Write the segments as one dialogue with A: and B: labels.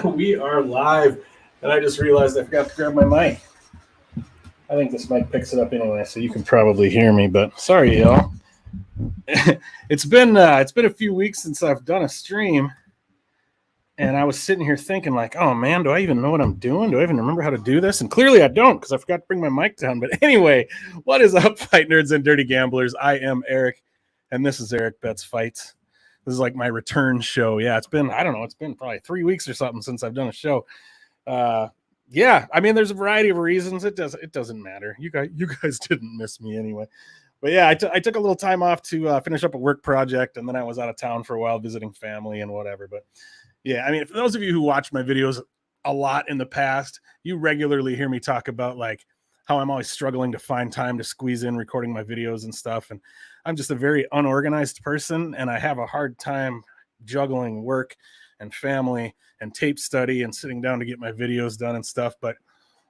A: We are live, and I just realized I forgot to grab my mic. I think this mic picks it up anyway, so you can probably hear me. But sorry, y'all. It's been a few weeks since I've done a stream, and I was sitting here thinking, like, oh man, do I even know what I'm doing? Do I even remember how to do this? And clearly, I don't, because I forgot to bring my mic down. But anyway, what is up, fight nerds and dirty gamblers? I am Erik, and this is Erik Bets Fights. This is like my return show. Yeah, it's been probably 3 weeks or something since I've done a show. Yeah, I mean, there's a variety of reasons. It doesn't matter. You guys didn't miss me anyway. But yeah, I took a little time off to finish up a work project, and then I was out of town for a while visiting family and whatever. But yeah, I mean, for those of you who watch my videos a lot in the past, you regularly hear me talk about like how I'm always struggling to find time to squeeze in recording my videos and stuff. And I'm just a very unorganized person, and I have a hard time juggling work and family and tape study and sitting down to get my videos done and stuff. But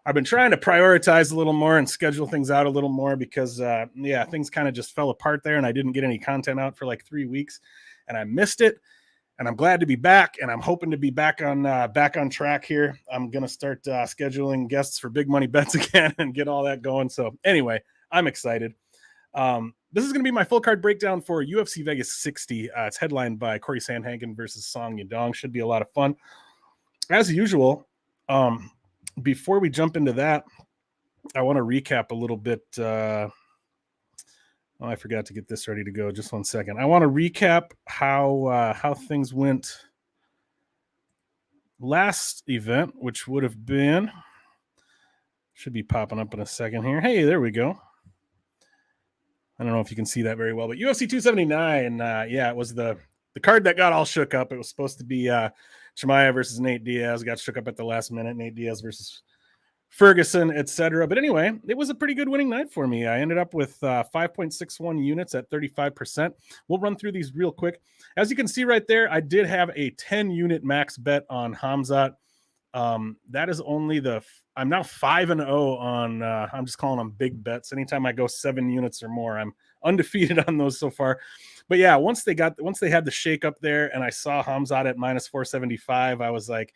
A: I've been trying to prioritize a little more and schedule things out a little more because, things kind of just fell apart there, and I didn't get any content out for like 3 weeks, and I missed it. And I'm glad to be back, and I'm hoping to be back on track here. I'm going to start scheduling guests for big money bets again and get all that going. So anyway, I'm excited. This is going to be my full card breakdown for UFC Vegas 60. It's headlined by Cory Sandhagen versus Yadong. Should be a lot of fun. As usual, before we jump into that, I want to recap a little bit. I forgot to get this ready to go. Just 1 second. I want to recap how things went last event, which would have been, should be popping up in a second here. Hey, there we go. I don't know if you can see that very well, but UFC 279. It was the card that got all shook up. It was supposed to be Chimaev versus Nate Diaz. Got shook up at the last minute. Nate Diaz versus Ferguson, etc. But anyway, it was a pretty good winning night for me. I ended up with 5.61 units at 35%. We'll run through these real quick. As you can see right there, I did have a 10-unit max bet on Khamzat. That is only I'm now 5-0 on, I'm just calling them big bets. Anytime I go 7 units or more, I'm undefeated on those so far. But yeah, once they had the shake up there and I saw Khamzat at minus 475, I was like,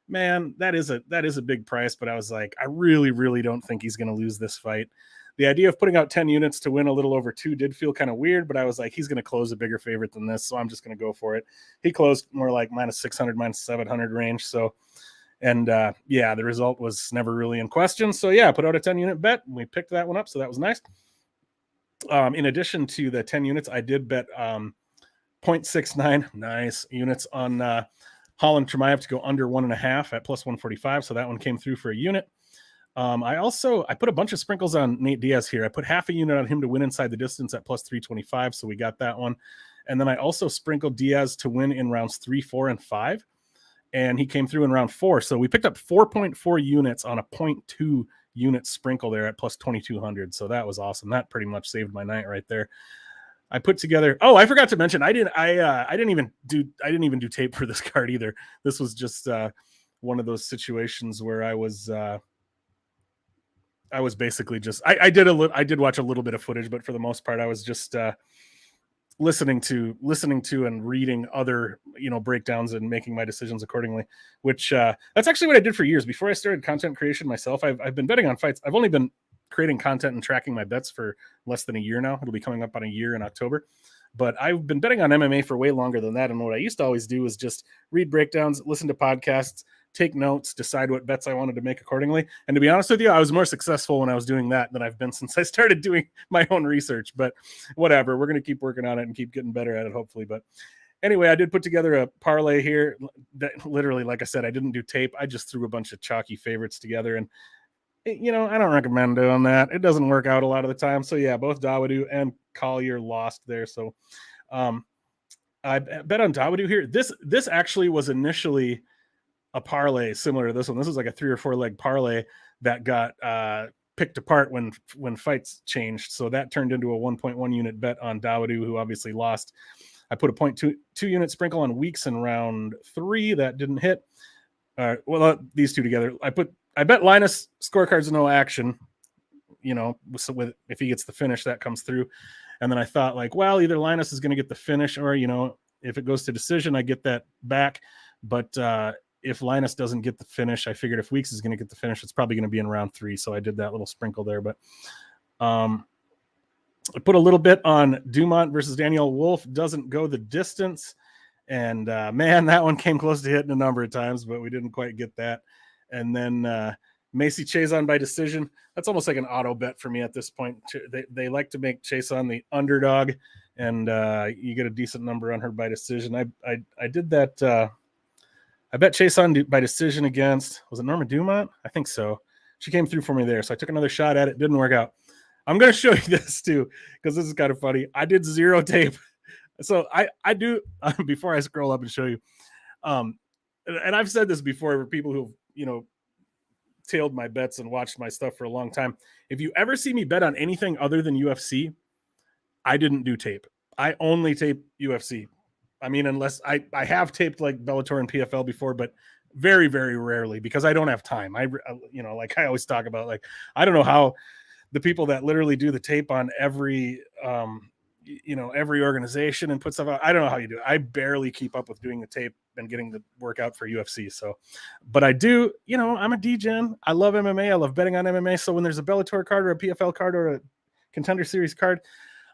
A: man, that is a big price. But I was like, I really, really don't think he's going to lose this fight. The idea of putting out 10 units to win a little over 2 did feel kind of weird, but I was like, he's going to close a bigger favorite than this, so I'm just going to go for it. He closed more like minus 600, minus 700 range. So, and the result was never really in question. So yeah, I put out a 10-unit bet, and we picked that one up, so that was nice. In addition to the 10 units, I did bet 0.69 nice units on Holland Chimaev to go under 1.5 at plus 145. So that one came through for a unit. I put a bunch of sprinkles on Nate Diaz here. I put half a unit on him to win inside the distance at plus 325. So we got that one. And then I also sprinkled Diaz to win in rounds 3, 4, and 5. And he came through in round 4. So we picked up 4.4 units on a 0.2 unit sprinkle there at plus 2,200. So that was awesome. That pretty much saved my night right there. I put together. Oh, I forgot to mention. I didn't even do tape for this card either. This was just one of those situations where I was basically just. I did watch a little bit of footage, but for the most part, I was just listening to and reading other breakdowns and making my decisions accordingly. Which that's actually what I did for years before I started content creation myself. I've been betting on fights. I've only been creating content and tracking my bets for less than a year now. It'll be coming up on a year in October. But I've been betting on MMA for way longer than that. And what I used to always do is just read breakdowns, listen to podcasts, take notes, decide what bets I wanted to make accordingly. And to be honest with you, I was more successful when I was doing that than I've been since I started doing my own research. But whatever, we're going to keep working on it and keep getting better at it, hopefully. But anyway, I did put together a parlay here. That literally, like I said, I didn't do tape. I just threw a bunch of chalky favorites together. And I don't recommend doing that. It doesn't work out a lot of the time. So yeah, both Dawodu and Collier lost there. So I bet on Dawodu here. This actually was initially a parlay similar to this one. This was like a 3 or 4 leg parlay that got picked apart when fights changed. So that turned into a 1.1 unit bet on Dawodu, who obviously lost. I put a 0.2 unit sprinkle on Weeks in round 3. That didn't hit. These two together. I bet Linus scorecards no action, so if he gets the finish, that comes through. And then I thought either Linus is going to get the finish or, if it goes to decision, I get that back. But if Linus doesn't get the finish, I figured if Weeks is going to get the finish, it's probably going to be in round 3. So I did that little sprinkle there. But I put a little bit on Dumont versus Daniel Wolf. Doesn't go the distance. And man, that one came close to hitting a number of times, but we didn't quite get that. And then Macy Chiasson by decision. That's almost like an auto bet for me at this point. They like to make Chiasson the underdog, and you get a decent number on her by decision. I did that. I bet Chiasson by decision against, was it Norma Dumont? I think so. She came through for me there, so I took another shot at it. Didn't work out. I'm going to show you this too, because this is kind of funny. I did 0 tape. So I do, before I scroll up and show you, and I've said this before for people who've, tailed my bets and watched my stuff for a long time. If you ever see me bet on anything other than UFC, I didn't do tape. I only tape UFC. I mean, unless I have taped like Bellator and PFL before, but very, very rarely, because I don't have time. Like I always talk about, like, I don't know how the people that literally do the tape on every, every organization and put stuff out. I don't know how you do it. I barely keep up with doing the tape and getting the workout for UFC. So, but I do, I'm a DGen. I love MMA. I love betting on MMA. So when there's a Bellator card or a PFL card or a Contender Series card,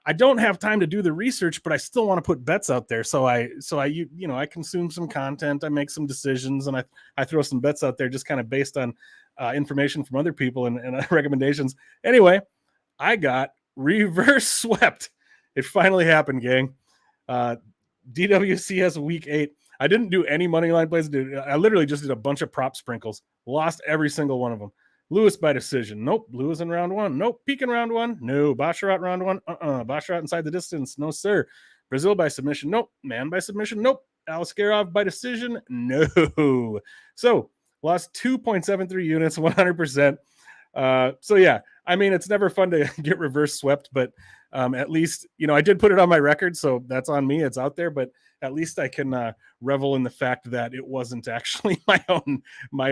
A: I don't have time to do the research, but I still want to put bets out there. So I consume some content, I make some decisions, and I throw some bets out there just kind of based on information from other people and recommendations. Anyway, I got reverse swept. It finally happened, gang. DWCS week 8. I didn't do any money line plays. I literally just did a bunch of prop sprinkles. Lost every single one of them. Lewis by decision. Nope. Lewis in round 1. Nope. Peak in round 1. No. Basharat round 1. Basharat inside the distance. No, sir. Brazil by submission. Nope. Man by submission. Nope. Aliskerov by decision. No. So lost 2.73 units, 100%. So yeah, I mean, it's never fun to get reverse swept, but at least, I did put it on my record, so that's on me. It's out there, but at least I can revel in the fact that it wasn't actually my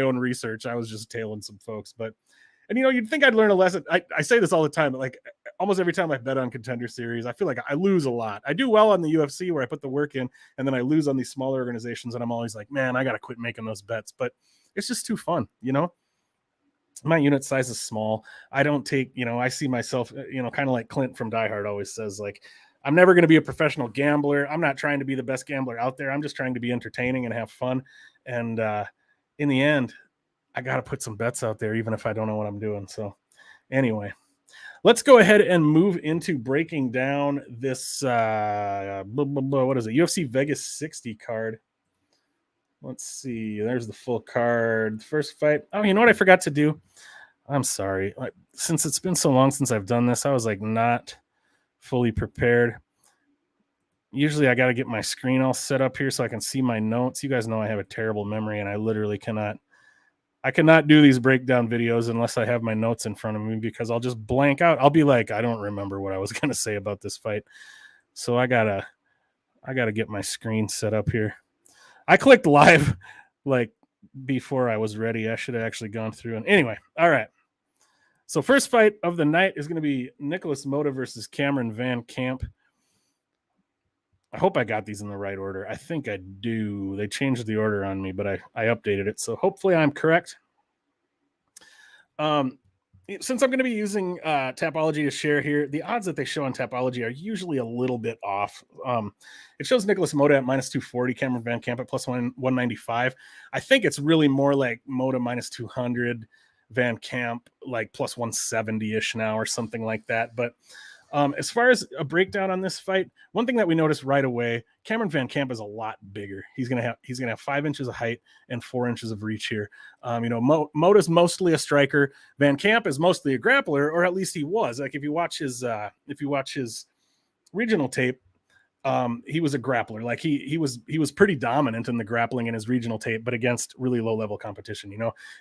A: own research. I was just tailing some folks, and you'd think I'd learn a lesson. I say this all the time, but like almost every time I bet on Contender Series, I feel like I lose a lot. I do well on the UFC where I put the work in, and then I lose on these smaller organizations, and I'm always like, man, I got to quit making those bets, but it's just too fun, My unit size is small. I don't take, I see myself, kind of like Clint from Die Hard always says, like, I'm never going to be a professional gambler. I'm not trying to be the best gambler out there. I'm just trying to be entertaining and have fun. And in the end, I got to put some bets out there, even if I don't know what I'm doing. So anyway, let's go ahead and move into breaking down this, what is it? UFC Vegas 60 card. Let's see. There's the full card. First fight. Oh, you know what I forgot to do? I'm sorry. Since it's been so long since I've done this, I was like not fully prepared. Usually I got to get my screen all set up here so I can see my notes. You guys know I have a terrible memory, and I literally cannot do these breakdown videos unless I have my notes in front of me, because I'll just blank out. I'll be like, I don't remember what I was going to say about this fight. So I gotta get my screen set up here. I clicked live like before I was ready. I should have actually gone through. And anyway, all right. So first fight of the night is going to be Nicholas Motta versus Cameron VanCamp. I hope I got these in the right order. I think I do. They changed the order on me, but I updated it. So hopefully I'm correct. Since I'm going to be using Tapology to share here, the odds that they show on Tapology are usually a little bit off. It shows Nicholas Motta at minus 240, Cameron VanCamp at plus 195. I think it's really more like Motta minus 200, VanCamp like plus 170-ish now or something like that. But as far as a breakdown on this fight, one thing that we noticed right away, Cameron VanCamp is a lot bigger. He's gonna have 5 inches of height and 4 inches of reach here. Motta's mostly a striker. VanCamp is mostly a grappler, or at least he was. Like if you watch his regional tape, he was a grappler. Like he was pretty dominant in the grappling in his regional tape, but against really low level competition,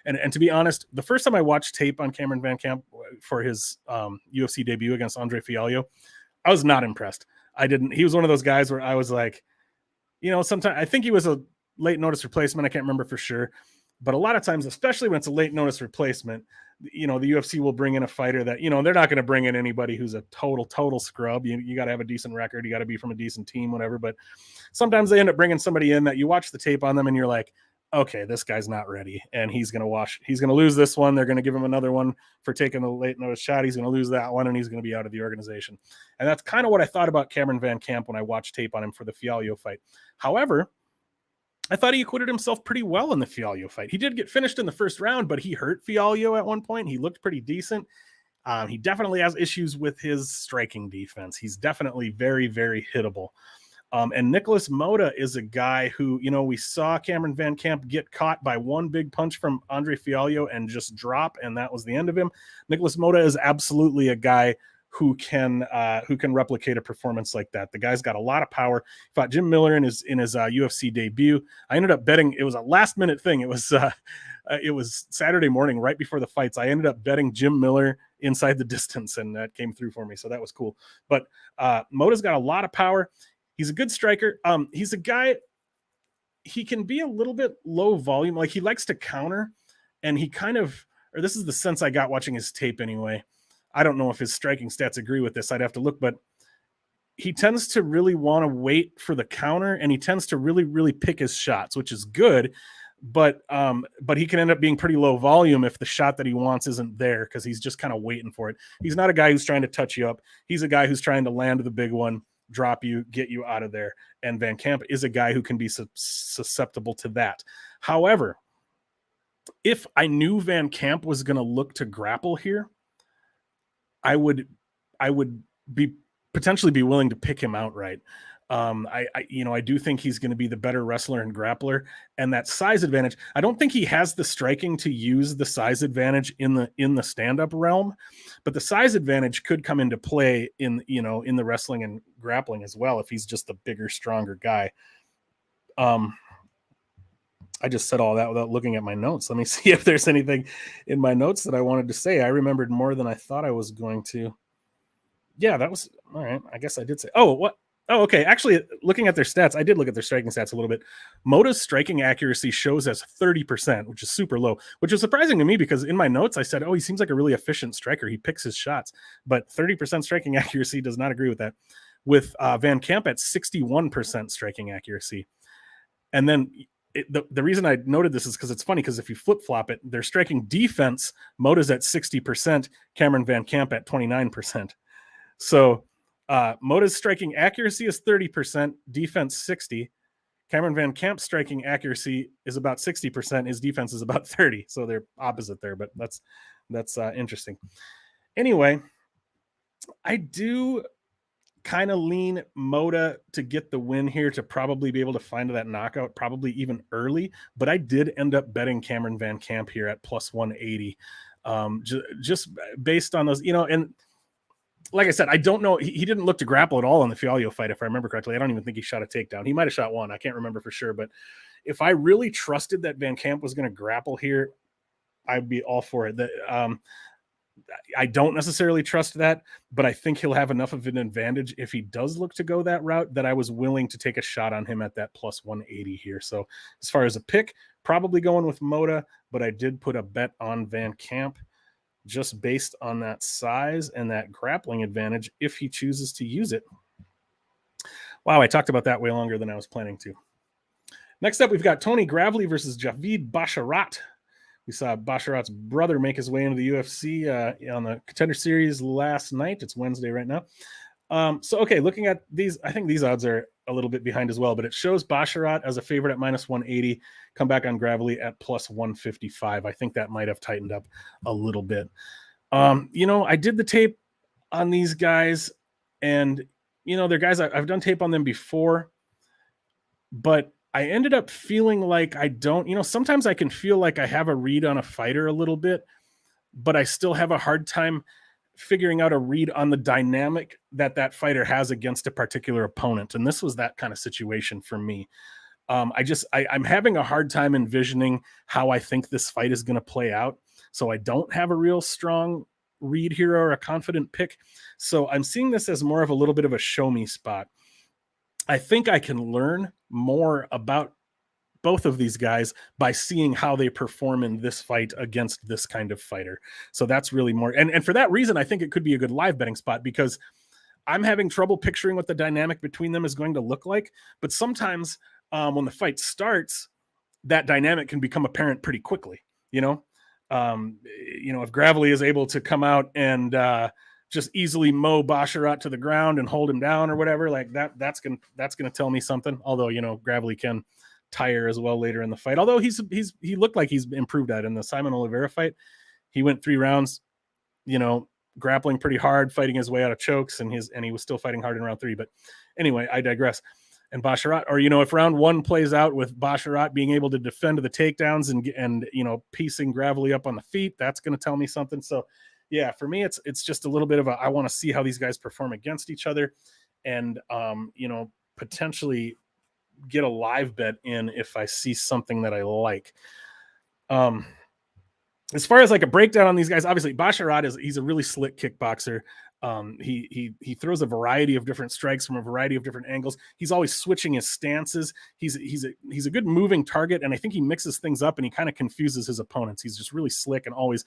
A: And to be honest, the first time I watched tape on Cameron VanCamp for his UFC debut against Andre Fialho, I was not impressed. He was one of those guys where I was like, sometimes I think he was a late notice replacement. I can't remember for sure, but a lot of times, especially when it's a late notice replacement, the UFC will bring in a fighter that, they're not going to bring in anybody who's a total scrub. You got to have a decent record. You got to be from a decent team, whatever. But sometimes they end up bringing somebody in that you watch the tape on them and you're like, okay, this guy's not ready, and he's going to lose this one. They're going to give him another one for taking the late notice shot. He's going to lose that one, and he's going to be out of the organization. And that's kind of what I thought about Cameron VanCamp when I watched tape on him for the Fialho fight. However, I thought he acquitted himself pretty well in the Fialho fight. He did get finished in the first round, but he hurt Fialho at one point. He looked pretty decent. He definitely has issues with his striking defense. He's definitely very, very hittable. And Nicholas Motta is a guy who, we saw Cameron VanCamp get caught by one big punch from Andre Fialho and just drop, and that was the end of him. Nicholas Motta is absolutely a guy who can replicate a performance like that. The guy's got a lot of power. He fought Jim Miller in his UFC debut. I ended up betting. It was a last minute thing. It was Saturday morning right before the fights. I ended up betting Jim Miller inside the distance, and that came through for me. So that was cool. But Motta's got a lot of power. He's a good striker. He's a guy, he can be a little bit low volume. Like, he likes to counter, and he or this is the sense I got watching his tape anyway. I don't know if his striking stats agree with this. I'd have to look, but he tends to really want to wait for the counter, and he tends to really, really pick his shots, which is good. But he can end up being pretty low volume if the shot that he wants isn't there, because he's just kind of waiting for it. He's not a guy who's trying to touch you up. He's a guy who's trying to land the big one, drop you, get you out of there. And VanCamp is a guy who can be susceptible to that. However, if I knew VanCamp was going to look to grapple here, I would potentially be willing to pick him outright. I do think he's going to be the better wrestler and grappler, and that size advantage. I don't think he has the striking to use the size advantage in the stand-up realm, but the size advantage could come into play in the wrestling and grappling as well if he's just a bigger, stronger guy. I just said all that without looking at my notes. Let me see if there's anything in my notes that I wanted to say. I remembered more than I thought I was going to. Yeah, that was all right. I guess I did say. Oh, what? Oh, okay. Actually, looking at their stats, I did look at their striking stats a little bit. Motta's striking accuracy shows as 30%, which is super low, which is surprising to me because in my notes, I said, he seems like a really efficient striker. He picks his shots, but 30% striking accuracy does not agree with that. With VanCamp at 61% striking accuracy. And then the reason I noted this is because it's funny, because if you flip-flop it, their striking defense, Motta's at 60%, Cameron VanCamp at 29%. So Motta's striking accuracy is 30%, defense 60. Cameron VanCamp's striking accuracy is about 60%. His defense is about 30. So they're opposite there, but that's interesting. Anyway, I do kind of lean Motta to get the win here, to probably be able to find that knockout, probably even early. But I did end up betting Cameron VanCamp here at plus 180, just based on those, and like I said, I don't know. He didn't look to grapple at all in the Fialho fight, if I remember correctly. I don't even think he shot a takedown. He might have shot one. I can't remember for sure. But if I really trusted that VanCamp was going to grapple here, I'd be all for it. I don't necessarily trust that, but I think he'll have enough of an advantage if he does look to go that route, that I was willing to take a shot on him at that plus 180 here. So as far as a pick, probably going with Motta, but I did put a bet on VanCamp just based on that size and that grappling advantage if he chooses to use it. Wow, I talked about that way longer than I was planning to. Next up, we've got Tony Gravely versus Javid Basharat. We saw Basharat's brother make his way into the UFC on the Contender Series last night. It's Wednesday right now. Okay, looking at these, I think these odds are a little bit behind as well, but it shows Basharat as a favorite at minus 180, come back on Gravely at plus 155. I think that might have tightened up a little bit. I did the tape on these guys, and, they're guys, I've done tape on them before, but I ended up feeling like I don't, sometimes I can feel like I have a read on a fighter a little bit, but I still have a hard time figuring out a read on the dynamic that fighter has against a particular opponent. And this was that kind of situation for me. I'm having a hard time envisioning how I think this fight is going to play out. So I don't have a real strong read here or a confident pick. So I'm seeing this as more of a little bit of a show me spot. I think I can learn more about both of these guys by seeing how they perform in this fight against this kind of fighter. So that's really more. And for that reason, I think it could be a good live betting spot, because I'm having trouble picturing what the dynamic between them is going to look like. But sometimes when the fight starts, that dynamic can become apparent pretty quickly. If Gravely is able to come out and just easily mow Basharat to the ground and hold him down or whatever, like that's gonna tell me something. Although Gravely can tire as well later in the fight. Although he looked like he's improved at in the Simon Oliveira fight. He went 3 rounds, grappling pretty hard, fighting his way out of chokes, and he was still fighting hard in round 3. But anyway, I digress. And Basharat, or if round 1 plays out with Basharat being able to defend the takedowns and piecing Gravely up on the feet, that's going to tell me something. So yeah, for me, it's just a little bit of I want to see how these guys perform against each other, and potentially get a live bet in if I see something that I like. As far as like a breakdown on these guys, obviously Basharat he's a really slick kickboxer. He throws a variety of different strikes from a variety of different angles. He's always switching his stances. He's a good moving target, and I think he mixes things up and he kind of confuses his opponents. He's just really slick and always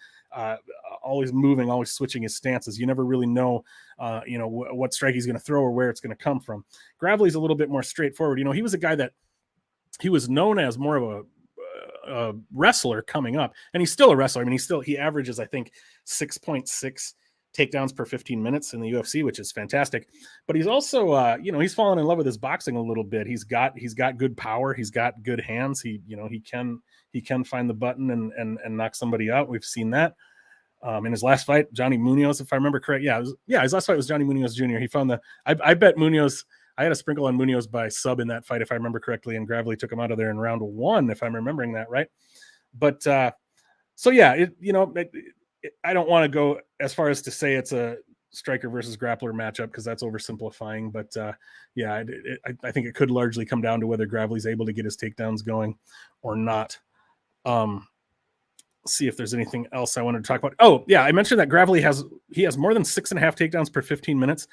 A: moving, always switching his stances. You never really know, what strike he's going to throw or where it's going to come from. Gravely's a little bit more straightforward. He was a guy that he was known as more of a wrestler coming up, and he's still a wrestler. I mean, he averages, I think, 6.6 takedowns per 15 minutes in the UFC, which is fantastic. But he's also, he's fallen in love with his boxing a little bit. He's got good power. He's got good hands. He can find the button and knock somebody out. We've seen that. In his last fight, Johnny Munoz, if I remember correct. His last fight was Johnny Munoz Jr. He found I bet Munoz. I had a sprinkle on Munoz by sub in that fight, if I remember correctly, and Gravely took him out of there in round 1, if I'm remembering that right. But so yeah, I don't want to go as far as to say it's a striker versus grappler matchup because that's oversimplifying. But I think it could largely come down to whether Gravely's able to get his takedowns going or not. See if there's anything else I wanted to talk about. Oh yeah, I mentioned that Gravely has more than 6.5 takedowns per 15 minutes.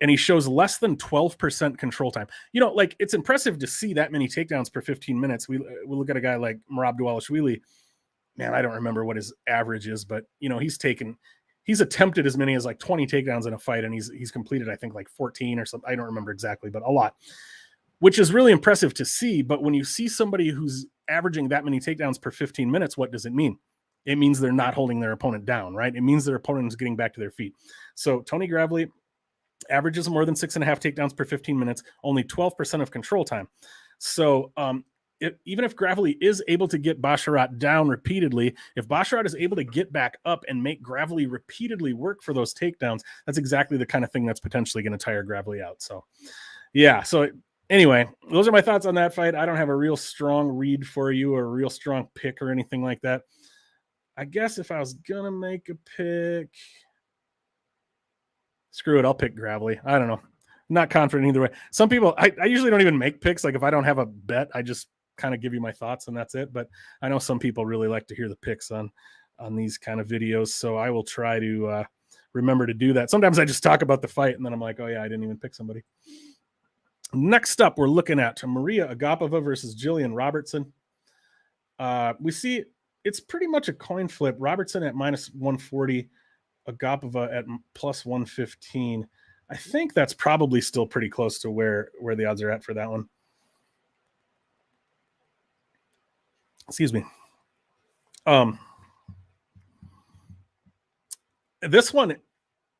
A: And he shows less than 12% control time. It's impressive to see that many takedowns per 15 minutes. We look at a guy like Merab Dvalishvili. Man, I don't remember what his average is, but he's attempted as many as like 20 takedowns in a fight, and he's completed, I think, like 14 or something. I don't remember exactly, but a lot, which is really impressive to see. But when you see somebody who's averaging that many takedowns per 15 minutes, what does it mean? It means they're not holding their opponent down, right? It means their opponent is getting back to their feet. So Tony Gravely averages more than 6.5 takedowns per 15 minutes, only 12% of control time. So even if Gravely is able to get Basharat down repeatedly, if Basharat is able to get back up and make Gravely repeatedly work for those takedowns, that's exactly the kind of thing that's potentially going to tire Gravely out. So yeah. So anyway, those are my thoughts on that fight. I don't have a real strong read for you or a real strong pick or anything like that. I guess if I was going to make a pick, screw it, I'll pick Gravely. I don't know. I'm not confident either way. Some people, I usually don't even make picks. Like if I don't have a bet, I just kind of give you my thoughts and that's it. But I know some people really like to hear the picks on these kind of videos. So I will try to remember to do that. Sometimes I just talk about the fight and then I'm like, oh yeah, I didn't even pick somebody. Next up, we're looking at Maria Agapova versus Jillian Robertson. We see it's pretty much a coin flip. Robertson at minus 140. Agapova at plus 115. I think that's probably still pretty close to where the odds are at for that one. Excuse me. This one,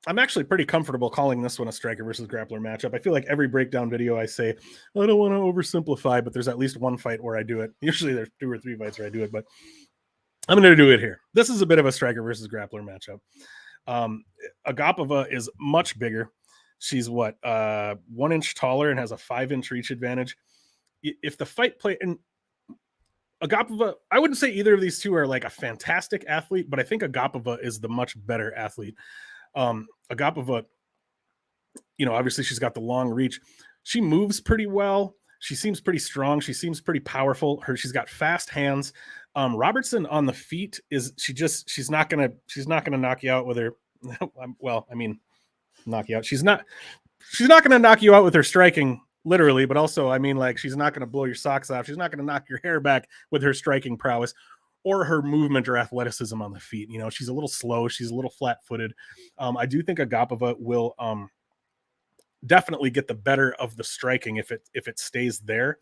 A: I'm actually pretty comfortable calling this one a striker versus grappler matchup. I feel like every breakdown video I say, I don't want to oversimplify, but there's at least one fight where I do it. Usually there's 2 or 3 fights where I do it, but I'm going to do it here. This is a bit of a striker versus grappler matchup. Agapova is much bigger. She's 1 inch taller and has a 5-inch reach advantage. If the fight play and Agapova, I wouldn't say either of these two are like a fantastic athlete, but I think Agapova is the much better athlete. Agapova, obviously she's got the long reach. She moves pretty well. She seems pretty strong. She seems pretty powerful. She's got fast hands. Robertson on the feet she's not gonna knock you out with her. Well, I mean, knock you out. She's not gonna knock you out with her striking, literally, but also, I mean, like, she's not gonna blow your socks off. She's not gonna knock your hair back with her striking prowess or her movement or athleticism on the feet. She's a little slow. She's a little flat-footed. I do think Agapova will definitely get the better of the striking if it stays there.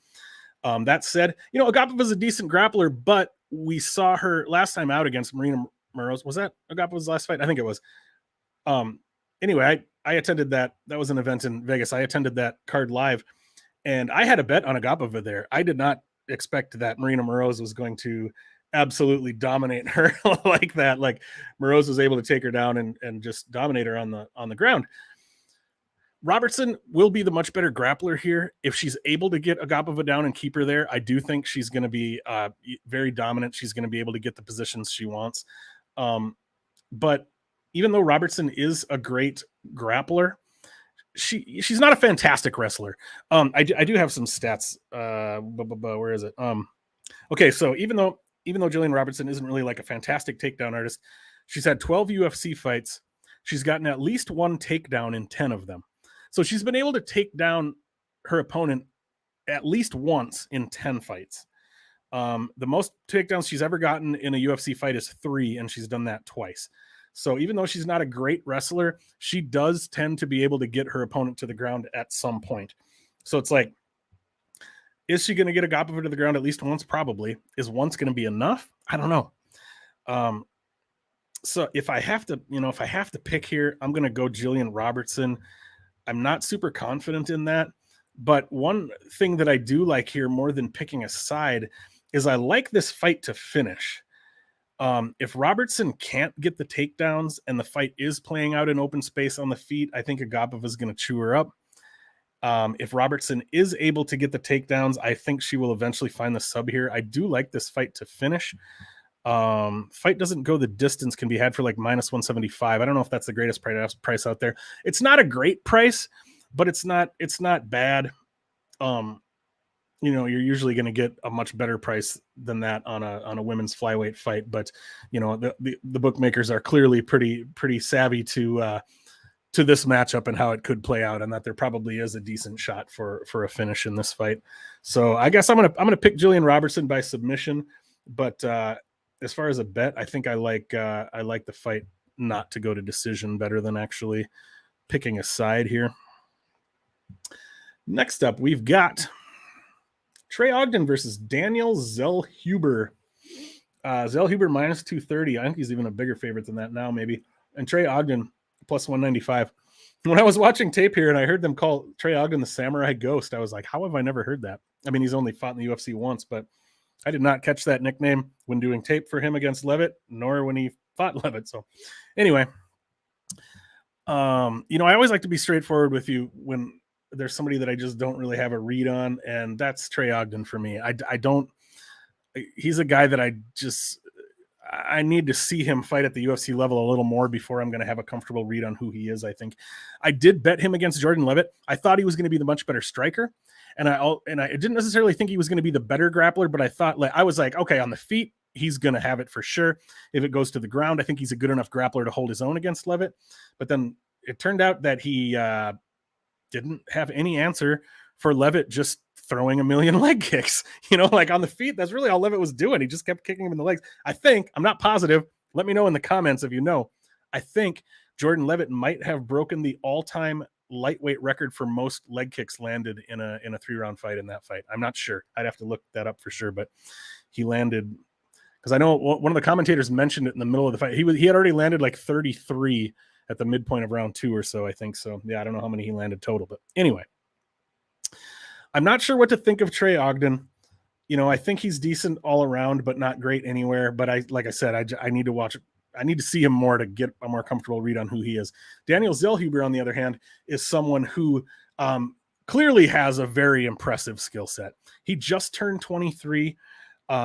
A: That said, Agapova is a decent grappler, but we saw her last time out against Marina Moroz. Was that Agapova's last fight? I think it was. Anyway, I attended that. That was an event in Vegas. I attended that card live, and I had a bet on Agapova there. I did not expect that Marina Moroz was going to absolutely dominate her like that. Like Moroz was able to take her down and just dominate her on the ground. Robertson will be the much better grappler here. If she's able to get Agapova down and keep her there, I do think she's going to be very dominant. She's going to be able to get the positions she wants. But even though Robertson is a great grappler, she's not a fantastic wrestler. I do have some stats. Where is it? Okay, so even though Jillian Robertson isn't really like a fantastic takedown artist, she's had 12 UFC fights. She's gotten at least one takedown in 10 of them. So she's been able to take down her opponent at least once in 10 fights. The most takedowns she's ever gotten in a UFC fight is 3, and she's done that twice. So even though she's not a great wrestler, she does tend to be able to get her opponent to the ground at some point. So it's like, is she going to get Agapova to the ground at least once? Probably. Is once going to be enough? I don't know. So if I have to pick here, I'm going to go Jillian Robertson. I'm not super confident in that, but one thing that I do like here more than picking a side is I like this fight to finish. If Robertson can't get the takedowns and the fight is playing out in open space on the feet, I think Agapova is going to chew her up. If Robertson is able to get the takedowns, I think she will eventually find the sub here. I do like this fight to finish. Fight doesn't go the distance, can be had for like -175. I don't know if that's the greatest price out there. It's not a great price, but it's not bad. You're usually going to get a much better price than that on a women's flyweight fight. But the bookmakers are clearly pretty savvy to this matchup and how it could play out, and that there probably is a decent shot for a finish in this fight. So I guess I'm gonna pick Jillian Robertson by submission. But as far as a bet, I think I like the fight not to go to decision better than actually picking a side here. Next up, we've got Trey Ogden versus Daniel Zellhuber. Zellhuber -230. I think he's even a bigger favorite than that now, maybe. And Trey Ogden +195. When I was watching tape here and I heard them call Trey Ogden the Samurai Ghost, I was like, how have I never heard that? I mean, he's only fought in the UFC once, but I did not catch that nickname when doing tape for him against Levitt, nor when he fought Levitt. So anyway, I always like to be straightforward with you when there's somebody that I just don't really have a read on, and that's Trey Ogden for me. He's a guy that I need to see him fight at the UFC level a little more before I'm going to have a comfortable read on who he is. I think I did bet him against Jordan Levitt. I thought he was going to be the much better striker. And I didn't necessarily think he was going to be the better grappler, but I was like, okay, on the feet, he's going to have it for sure. If it goes to the ground, I think he's a good enough grappler to hold his own against Levitt. But then it turned out that he didn't have any answer for Levitt just throwing a million leg kicks, like on the feet. That's really all Levitt was doing. He just kept kicking him in the legs. I'm not positive. Let me know in the comments if you know. I think Jordan Levitt might have broken the all-time lightweight record for most leg kicks landed in a 3-round fight in that fight. I'm not sure. I'd have to look that up for sure, but he landed, because I know one of the commentators mentioned it in the middle of the fight. He had already landed like 33 at the midpoint of round 2 or so, I think. So yeah, I don't know how many he landed total, but anyway, I'm not sure what to think of Trey Ogden. I think he's decent all around, but not great anywhere. But like I said, I need to watch. I need to see him more to get a more comfortable read on who he is. Daniel Zellhuber, on the other hand, is someone who clearly has a very impressive skill set. He just turned 23.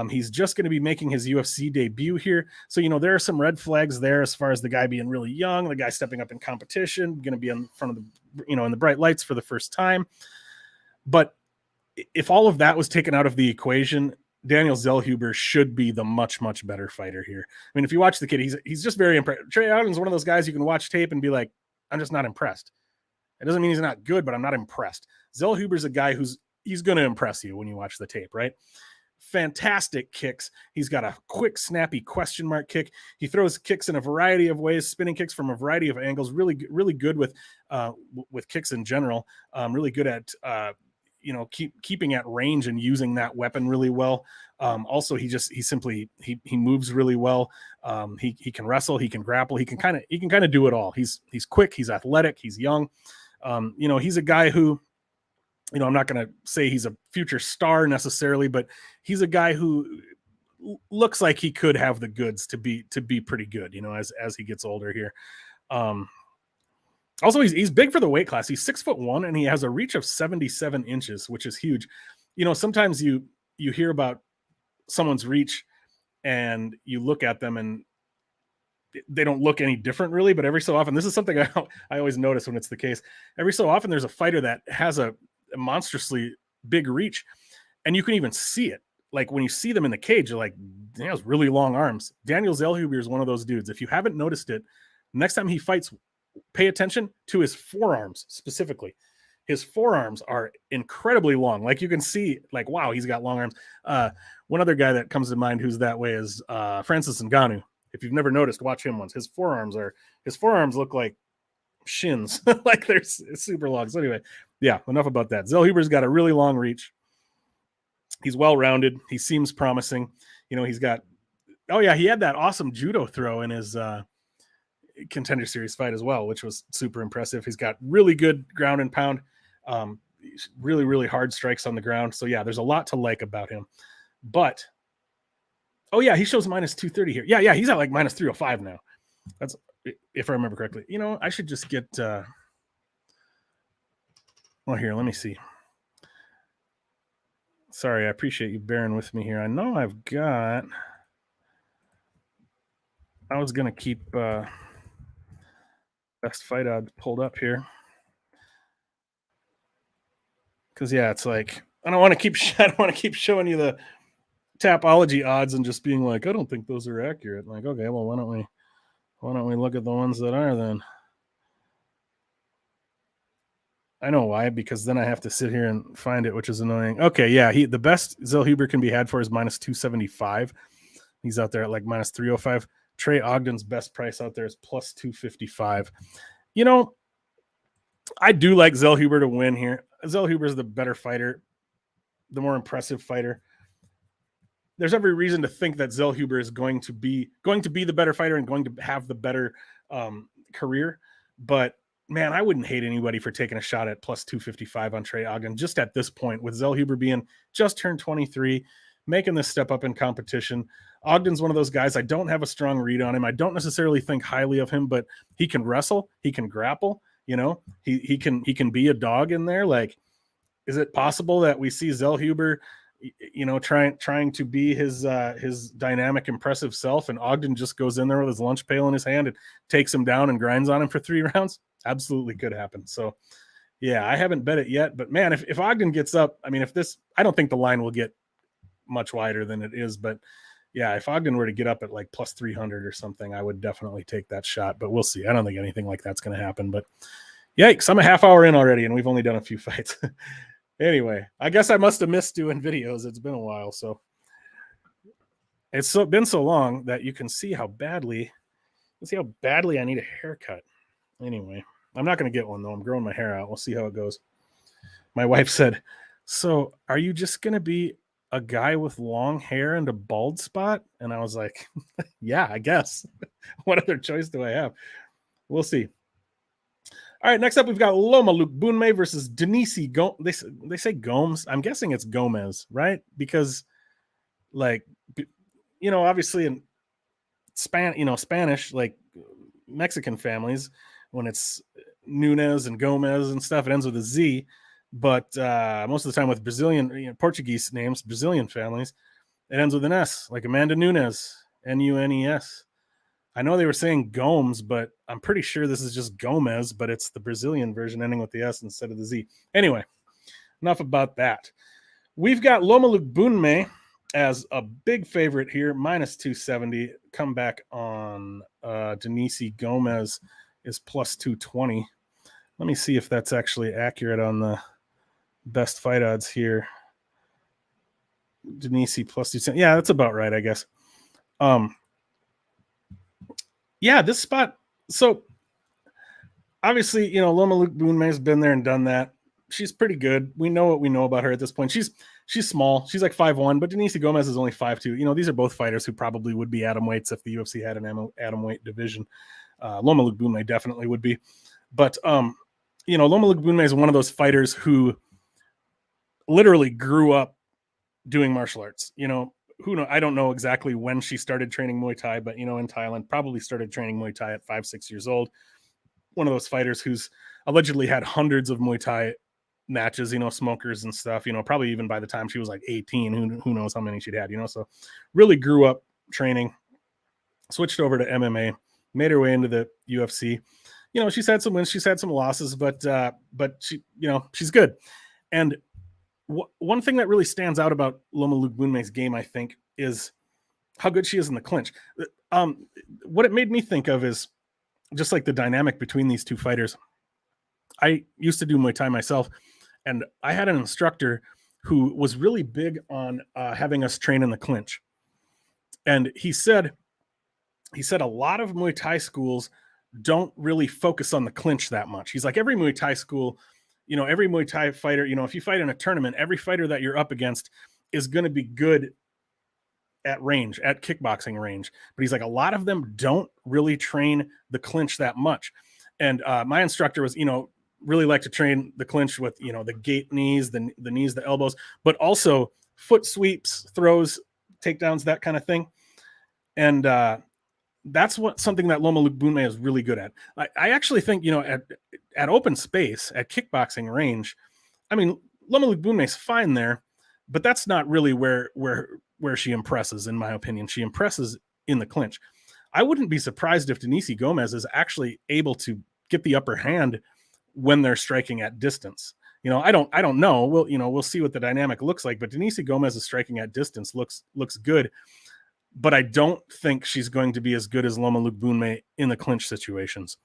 A: He's just going to be making his UFC debut here. So, there are some red flags there as far as the guy being really young, the guy stepping up in competition, going to be in front of in the bright lights for the first time. But if all of that was taken out of the equation, Daniel Zellhuber should be the much, much better fighter here. I mean, if you watch the kid, he's just very impressive. Trey Ogden's one of those guys you can watch tape and be like, I'm just not impressed. It doesn't mean he's not good, but I'm not impressed. Zellhuber's a guy he's going to impress you when you watch the tape, right? Fantastic kicks. He's got a quick, snappy question mark kick. He throws kicks in a variety of ways, spinning kicks from a variety of angles. Really, really good with kicks in general. Really good at keeping at range and using that weapon really well. Also, he moves really well. He can wrestle, he can grapple, he can kind of do it all. He's quick, he's athletic, he's young. He's a guy who, I'm not going to say he's a future star necessarily, but he's a guy who looks like he could have the goods to be pretty good, as he gets older here. Also, he's big for the weight class. He's 6'1" and he has a reach of 77 inches, which is huge. Sometimes you hear about someone's reach and you look at them and they don't look any different really, but every so often, this is something I always notice when it's the case. Every so often there's a fighter that has a monstrously big reach and you can even see it. Like when you see them in the cage, you're like, he has really long arms. Daniel Zellhuber is one of those dudes. If you haven't noticed it, next time he fights, pay attention to his forearms specifically. His forearms are incredibly long. Like you can see, like, wow, he's got long arms. One other guy that comes to mind who's that way is Francis Ngannou. If you've never noticed, watch him once. His forearms look like shins, like they're super long. So anyway, yeah, enough about that. Zellhuber's got a really long reach. He's well-rounded. He seems promising. He had that awesome judo throw in his Contender Series fight as well, which was super impressive. He's got really good ground and pound, really, really hard strikes on the ground. So yeah, there's a lot to like about him. But he shows minus 230 here. Yeah, he's at like minus 305 now. That's if I remember correctly. I should just get here, let me see. Sorry, I appreciate you bearing with me here. I know I was going to keep best fight odds pulled up here. Because, it's like, I don't want to keep showing you the Tapology odds and just being like, I don't think those are accurate. Like, okay, well, why don't we look at the ones that are then? I know why, because then I have to sit here and find it, which is annoying. Okay, yeah, the best Zellhuber can be had for is minus 275. He's out there at like minus 305. Trey Ogden's best price out there is plus 255. I do like Zellhuber to win here. Zellhuber is the better fighter, the more impressive fighter. There's every reason to think that Zellhuber is going to be the better fighter and going to have the better career. But man, I wouldn't hate anybody for taking a shot at plus 255 on Trey Ogden just at this point, with Zellhuber being just turned 23, making this step up in competition. Ogden's one of those guys. I don't have a strong read on him. I don't necessarily think highly of him, but he can wrestle, he can grapple. He can be a dog in there. Like, is it possible that we see Zellhuber, trying to be his dynamic, impressive self, and Ogden just goes in there with his lunch pail in his hand and takes him down and grinds on him for 3 rounds? Absolutely could happen. So, yeah, I haven't bet it yet, but man, if Ogden gets up, I don't think the line will get much wider than it is, but yeah, if Ogden were to get up at like plus 300 or something, I would definitely take that shot, but we'll see. I don't think anything like that's going to happen, but yikes, I'm a half hour in already and we've only done a few fights. Anyway, I guess I must have missed doing videos. It's been a while, so it's been so long that you can see how badly I need a haircut. Anyway, I'm not going to get one though. I'm growing my hair out. We'll see how it goes. My wife said, "So, are you just going to be a guy with long hair and a bald spot?" And I was like, "Yeah, I guess. What other choice do I have?" We'll see. All right, next up, we've got Loma Bunme versus Denise Gomes. They say Gomes. I'm guessing it's Gomez, right? Because, like, obviously in Spanish, like Mexican families, when it's Nunes and Gomez and stuff, it ends with a Z. But most of the time with Brazilian, Portuguese names, Brazilian families, it ends with an S, like Amanda Nunes, Nunes. I know they were saying Gomes, but I'm pretty sure this is just Gomez, but it's the Brazilian version ending with the S instead of the Z. Anyway, enough about that. We've got Loma Bunme as a big favorite here, minus 270. Come back on Denise Gomez is plus 220. Let me see if that's actually accurate on the best fight odds here. Denise plus 270. Yeah, that's about right, I guess. Yeah, this spot. So obviously, Loma Bunme has been there and done that. she's pretty good. We know what we know about her at this point. She's small. She's like 5'1", but Denise Gomes is only 5'2". You know, these are both fighters who probably would be atom weights if the UFC had an atom weight division. Loma Lookboonmee definitely would be. But, you know, Loma Lookboonmee is one of those fighters who literally grew up doing martial arts. You know, who know? I don't know exactly when she started training Muay Thai, but, you know, in Thailand, probably started training Muay Thai at 5-6 years old. One of those fighters who's allegedly had hundreds of Muay Thai matches, you know, smokers and stuff, you know, probably even by the time she was like 18, who knows how many she'd had, you know, so really grew up training, switched over to MMA, made her way into the UFC. You know, she's had some wins, she's had some losses, but she, you know, she's good. And one thing that really stands out about Loma Lookboonmee's game, I think, is how good she is in the clinch. What it made me think of is just like the dynamic between these two fighters. I used to do Muay Thai myself, and I had an instructor who was really big on having us train in the clinch. And he said a lot of Muay Thai schools don't really focus on the clinch that much. He's like, every Muay Thai school, you know, every Muay Thai fighter, you know, if you fight in a tournament, every fighter that you're up against is going to be good at range, at kickboxing range. But he's like, a lot of them don't really train the clinch that much. And my instructor was, you know, really like to train the clinch with, you know, the gate knees, the knees, the elbows, but also foot sweeps, throws, takedowns, that kind of thing. And that's something that Loma Lookboonmee is really good at. I actually think, you know, at open space, at kickboxing range, I mean, Loma Lookboonmee is fine there, but that's not really where she impresses, in my opinion. She impresses in the clinch. I wouldn't be surprised if Denise Gomes is actually able to get the upper hand when they're striking at distance. You know, I don't know. We'll see what the dynamic looks like, but Denise Gomes is striking at distance looks good. But I don't think she's going to be as good as Loma Lookboonmee in the clinch situations.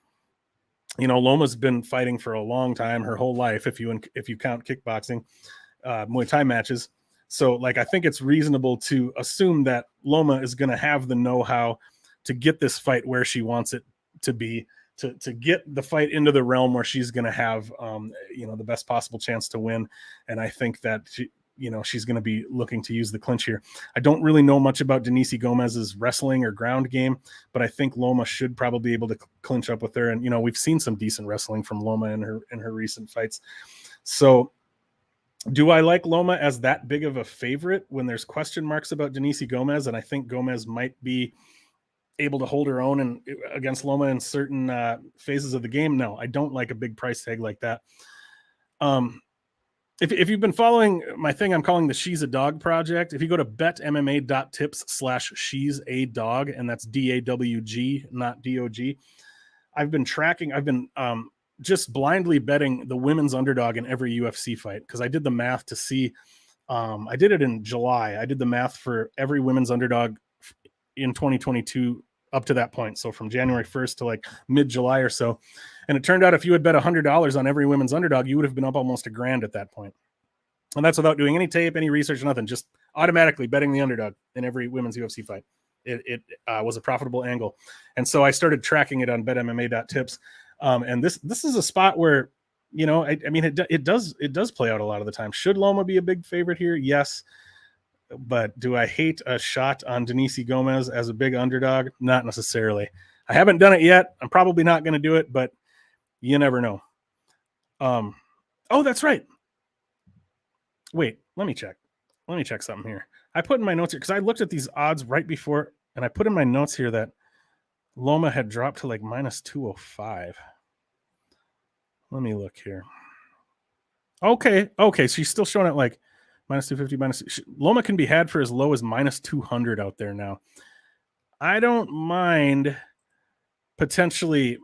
A: You know, Loma's been fighting for a long time, her whole life, if you count kickboxing, Muay Thai matches. So, like, I think it's reasonable to assume that Loma is going to have the know-how to get this fight where she wants it to be, to get the fight into the realm where she's going to have, you know, the best possible chance to win. And I think that she's going to be looking to use the clinch here. I don't really know much about Denise Gomez's wrestling or ground game, but I think Loma should probably be able to clinch up with her. And, you know, we've seen some decent wrestling from Loma in her recent fights. So do I like Loma as that big of a favorite when there's question marks about Denise Gomes? And I think Gomes might be able to hold her own against Loma in certain phases of the game. No, I don't like a big price tag like that. If you've been following my thing, I'm calling the She's a Dog project. If you go to betmma.tips/she's a dog, and that's DAWG, not DOG. I've been just blindly betting the women's underdog in every UFC fight, because I did the math to see. I did it in July. I did the math for every women's underdog in 2022 up to that point. So from January 1st to like mid-July or so. And it turned out if you had bet $100 on every women's underdog, you would have been up almost $1,000 at that point. And that's without doing any tape, any research, nothing, just automatically betting the underdog in every women's UFC fight. It was a profitable angle. And so I started tracking it on betmma.tips. And this is a spot where, you know, I mean, it does play out a lot of the time. Should Loma be a big favorite here? Yes. But do I hate a shot on Denise Gomes as a big underdog? Not necessarily. I haven't done it yet. I'm probably not going to do it, but you never know. Oh, that's right. Wait, let me check something here. I put in my notes here, because I looked at these odds right before, and I put in my notes here that Loma had dropped to like minus 205. Let me look here. Okay. She's still showing it like minus 250, Loma can be had for as low as minus 200 out there now. I don't mind potentially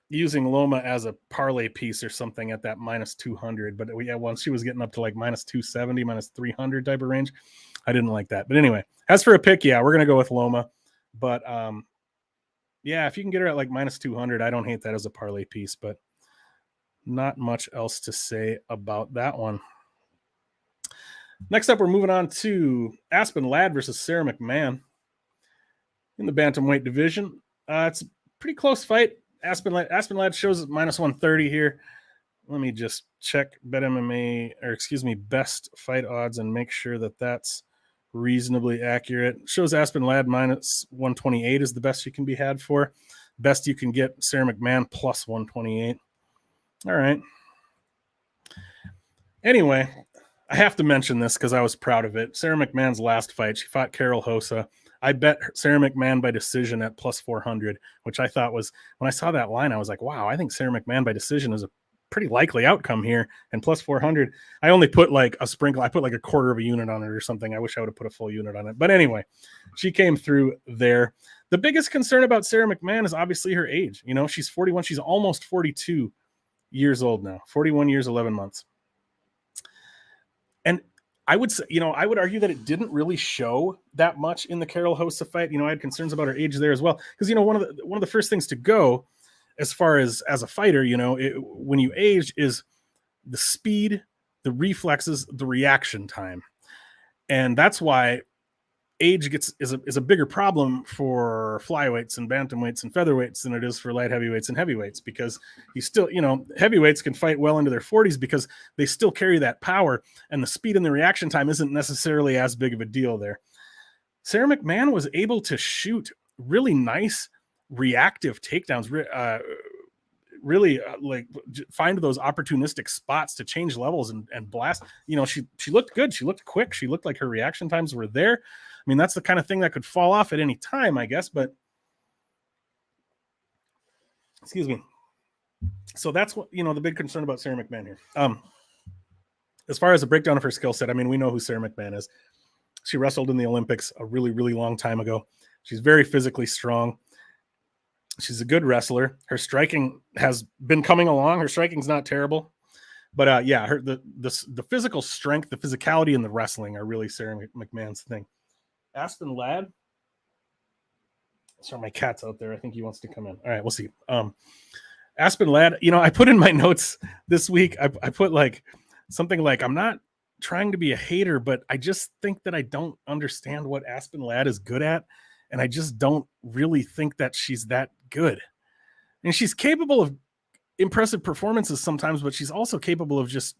A: using Loma as a parlay piece or something at that minus 200. But once she was getting up to like minus 270, minus 300 type of range, I didn't like that. But anyway, as for a pick, yeah, we're going to go with Loma. But yeah, if you can get her at like minus 200, I don't hate that as a parlay piece. But not much else to say about that one. Next up, we're moving on to Aspen Ladd versus Sarah McMann in the bantamweight division. It's a pretty close fight. Aspen Ladd shows at minus 130 here. Let me just check best fight odds and make sure that that's reasonably accurate. It shows Aspen Ladd minus 128 is the best you can be had for. Best you can get Sarah McMann plus 128. All right. Anyway, I have to mention this because I was proud of it. Sarah McMann's last fight, she fought Carol Hossa. I bet Sarah McMann by decision at plus 400, which I thought was, when I saw that line, I was like, wow, I think Sarah McMann by decision is a pretty likely outcome here. And plus 400, I only put like a sprinkle. I put like a quarter of a unit on it or something. I wish I would have put a full unit on it. But anyway, she came through there. The biggest concern about Sarah McMann is obviously her age. You know, she's 41. She's almost 42 years old now, 41 years, 11 months. And I would say, I would argue that it didn't really show that much in the Carol Hossa fight. I had concerns about her age there as well. Because, one of the first things to go as far as a fighter, when you age is the speed, the reflexes, the reaction time. And that's why age is a bigger problem for flyweights and bantamweights and featherweights than it is for light heavyweights and heavyweights, because you still, heavyweights can fight well into their 40s because they still carry that power, and the speed and the reaction time isn't necessarily as big of a deal there. Sarah McMann was able to shoot really nice reactive takedowns, really find those opportunistic spots to change levels and blast. She looked good. She looked quick. She looked like her reaction times were there. I mean, that's the kind of thing that could fall off at any time, I guess, but excuse me. So that's what, the big concern about Sarah McMann here. As far as the breakdown of her skill set, I mean, we know who Sarah McMann is. She wrestled in the Olympics a really, really long time ago. She's very physically strong. She's a good wrestler. Her striking has been coming along. Her striking's not terrible, but the physical strength, the physicality, and the wrestling are really Sarah McMann's thing. Aspen Ladd. Sorry, my cat's out there. I think he wants to come in. All right, we'll see. Aspen Ladd. I put in my notes this week. I put something like, I'm not trying to be a hater, but I just think that I don't understand what Aspen Ladd is good at. And I just don't really think that she's that good. And she's capable of impressive performances sometimes, but she's also capable of just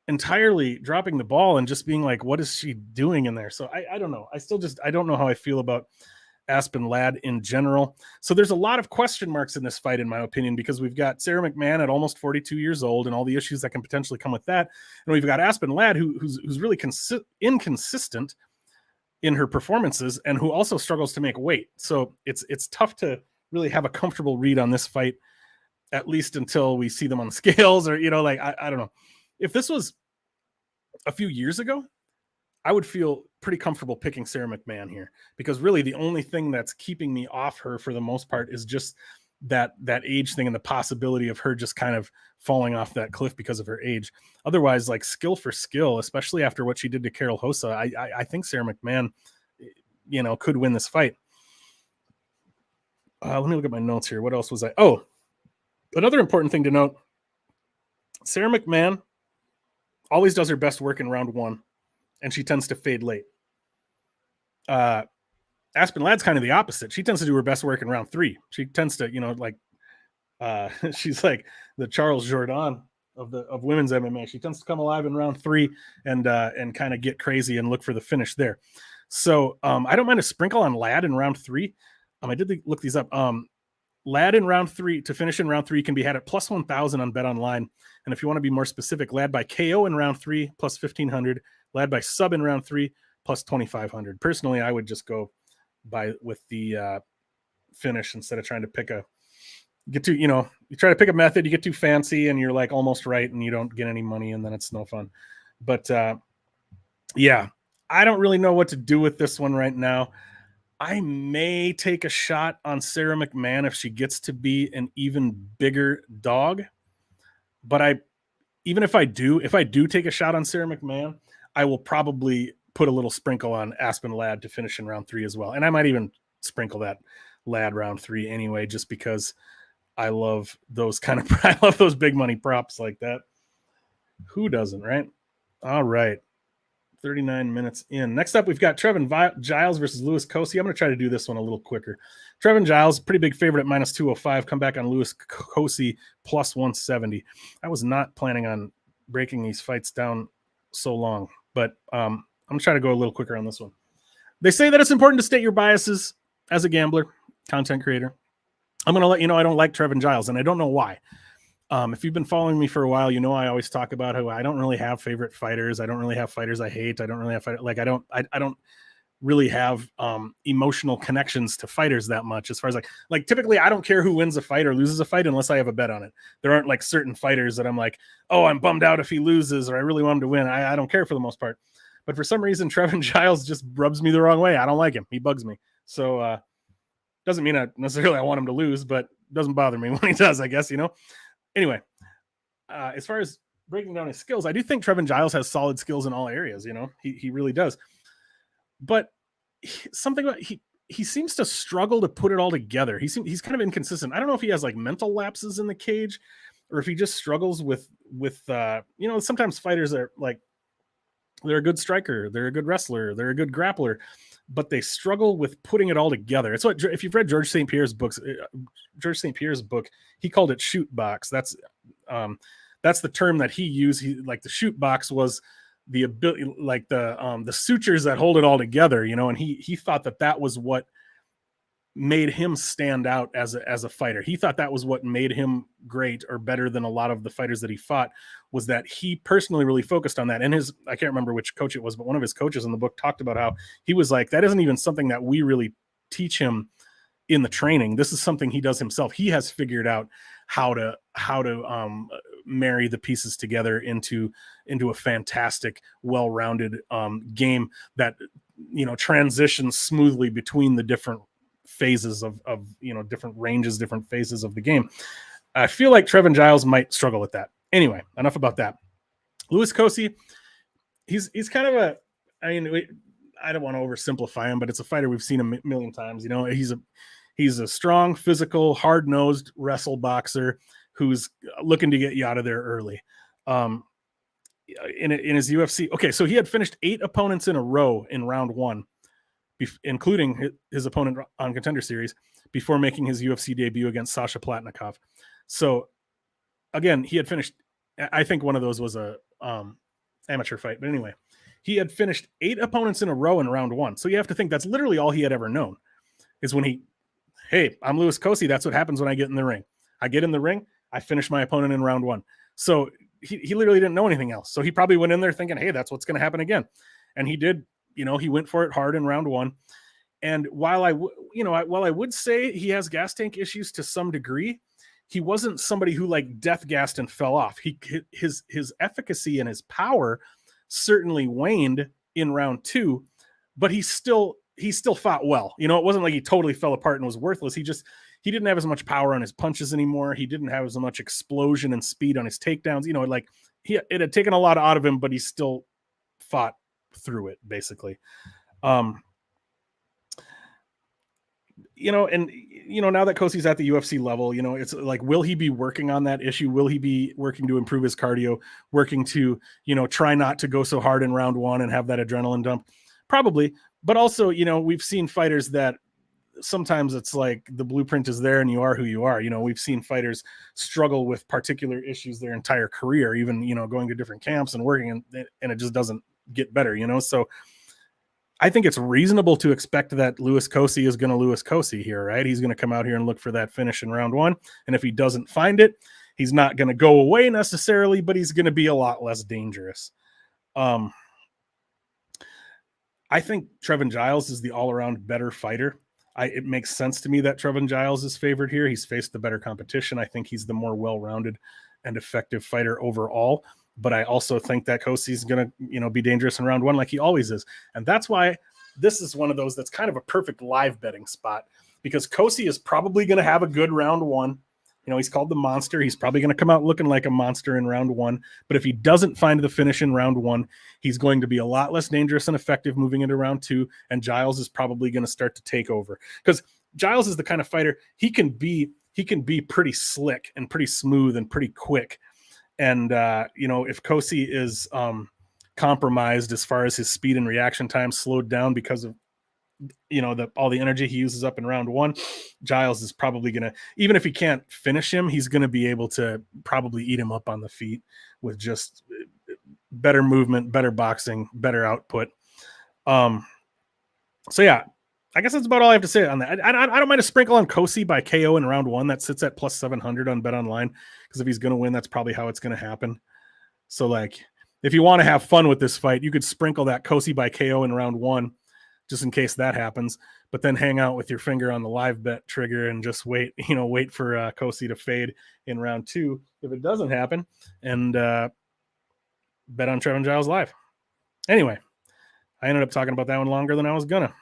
A: entirely dropping the ball and just being like, what is she doing in there? So I don't know. I don't know how I feel about Aspen Ladd in general. So there's a lot of question marks in this fight, in my opinion, because we've got Sarah McMann at almost 42 years old and all the issues that can potentially come with that. And we've got Aspen Ladd who's really inconsistent in her performances and who also struggles to make weight. So it's tough to really have a comfortable read on this fight, at least until we see them on the scales, or, I don't know. If this was a few years ago, I would feel pretty comfortable picking Sarah McMann here, because really the only thing that's keeping me off her for the most part is just that age thing and the possibility of her just kind of falling off that cliff because of her age. Otherwise, skill for skill, especially after what she did to Carol Hossa, I think Sarah McMann, could win this fight. Let me look at my notes here. What else was I? Oh, another important thing to note, Sarah McMann always does her best work in round 1, and she tends to fade late. Aspen Ladd's kind of the opposite. She tends to do her best work in round 3. She tends to, she's like the Charles Jourdain of women's MMA. She tends to come alive in round 3 and kind of get crazy and look for the finish there. So I don't mind a sprinkle on Ladd in round 3. I did look these up. Ladd in round 3 to finish in round 3 can be had at plus 1,000 on Bet Online. And if you want to be more specific, Ladd by KO in round 3 plus 1,500. Ladd by sub in round 3 plus 2,500. Personally, I would just go with the finish instead of trying to you try to pick a method, you get too fancy and you're almost right and you don't get any money, and then it's no fun. But yeah, I don't really know what to do with this one right now. I may take a shot on Sarah McMann if she gets to be an even bigger dog. But even if I do take a shot on Sarah McMann, I will probably put a little sprinkle on Aspen Ladd to finish in round 3 as well. And I might even sprinkle that Ladd round 3 anyway, just because I love those I love those big money props like that. Who doesn't, right? All right. 39 minutes in. Next up, we've got Trevin Giles versus Louis Cosce. I'm going to try to do this one a little quicker. Trevin Giles, pretty big favorite at minus 205. Come back on Louis Cosce plus 170. I was not planning on breaking these fights down so long, but I'm going to try to go a little quicker on this one. They say that it's important to state your biases as a gambler, content creator. I'm going to let you know I don't like Trevin Giles, and I don't know why. If you've been following me for a while, you know I always talk about how I don't really have favorite fighters. I don't really have fighters I hate. I don't really have I don't really have emotional connections to fighters that much. As far as like typically, I don't care who wins a fight or loses a fight unless I have a bet on it. There aren't like certain fighters that I'm like, oh, I'm bummed out if he loses, or I really want him to win. I don't care for the most part. But for some reason, Trevin Giles just rubs me the wrong way. I don't like him. He bugs me. So doesn't mean I want him to lose, but doesn't bother me when he does, I guess, you know. Anyway, as far as breaking down his skills, I do think Trevin Giles has solid skills in all areas. You know, he really does. But something about he seems to struggle to put it all together. He's kind of inconsistent. I don't know if he has like mental lapses in the cage, or if he just struggles with you know, sometimes fighters are like, they're a good striker, they're a good wrestler, they're a good grappler, but they struggle with putting it all together. It's what, if you've read George St. Pierre's book, he called it shoot box. That's the term that he used. Like the shoot box was the ability, like the sutures that hold it all together, you know, and he thought that was what made him stand out as a fighter. He thought that was what made him great, or better than a lot of the fighters that he fought, was that he personally really focused on that. And I can't remember which coach it was, but one of his coaches in the book talked about how he was like, that isn't even something that we really teach him in the training. This is something he does himself. He has figured out how to marry the pieces together into a fantastic, well-rounded game that, you know, transitions smoothly between the different phases of you know, different ranges, different phases of the game. I feel like Trevin Giles might struggle with that. Anyway, enough about that. Louis Cosce, he's kind of I don't want to oversimplify him, but it's a fighter we've seen a million times. You know, he's a strong, physical, hard-nosed wrestle boxer who's looking to get you out of there early. In his UFC, okay, so he had finished 8 opponents in a row in round 1, including his opponent on Contender Series, before making his UFC debut against Sasha Platnikov. So again, he had finished, I think one of those was a amateur fight, but anyway, he had finished 8 opponents in a row in round 1. So you have to think that's literally all he had ever known, is when hey, I'm Louis Cosce. That's what happens when I get in the ring. I get in the ring, I finish my opponent in round 1. So he literally didn't know anything else. So he probably went in there thinking, hey, that's what's going to happen again. And he did. You know, he went for it hard in round 1. And while I would say he has gas tank issues to some degree, he wasn't somebody who like death gassed and fell off. His efficacy and his power certainly waned in round 2, but he still fought well. You know, it wasn't like he totally fell apart and was worthless. He didn't have as much power on his punches anymore. He didn't have as much explosion and speed on his takedowns. You know, like it had taken a lot out of him, but he still fought through it, basically. You know, and you know, now that Cosce's at the UFC level, you know, it's like, will he be working on that issue? Will he be working to improve his cardio, working to, you know, try not to go so hard in round 1 and have that adrenaline dump? Probably. But also, you know, we've seen fighters that sometimes it's like the blueprint is there and you are who you are. You know, we've seen fighters struggle with particular issues their entire career, even, you know, going to different camps and working, and it just doesn't get better, you know? So I think it's reasonable to expect that Louis Cosce is going to Louis Cosce here, right? He's going to come out here and look for that finish in round 1. And if he doesn't find it, he's not going to go away necessarily, but he's going to be a lot less dangerous. I think Trevin Giles is the all-around better fighter. It makes sense to me that Trevin Giles is favored here. He's faced the better competition. I think he's the more well-rounded and effective fighter overall. But I also think that Cosce is going to, you know, be dangerous in round 1 like he always is. And that's why this is one of those that's kind of a perfect live betting spot, because Cosce is probably going to have a good round 1. You know, he's called the monster. He's probably going to come out looking like a monster in round 1. But if he doesn't find the finish in round 1, he's going to be a lot less dangerous and effective moving into round 2. And Giles is probably going to start to take over, because Giles is the kind of fighter, he can be pretty slick and pretty smooth and pretty quick. And, you know, if Cosce is compromised as far as his speed and reaction time slowed down because of, all the energy he uses up in round one. Giles is probably going to, even if he can't finish him, he's going to be able to probably eat him up on the feet with just better movement, better boxing, better output. So yeah, I guess that's about all I have to say on that. I don't mind a sprinkle on Cosce by KO in round one. That sits at plus 700 on Bet Online, because if he's going to win, that's probably how it's going to happen. So like, if you want to have fun with this fight, you could sprinkle that Cosce by KO in round one, just in case that happens, but then hang out with your finger on the live bet trigger and just wait for Cosce to fade in round two if it doesn't happen, and bet on Trevin Giles live. Anyway, I ended up talking about that one longer than I was gonna.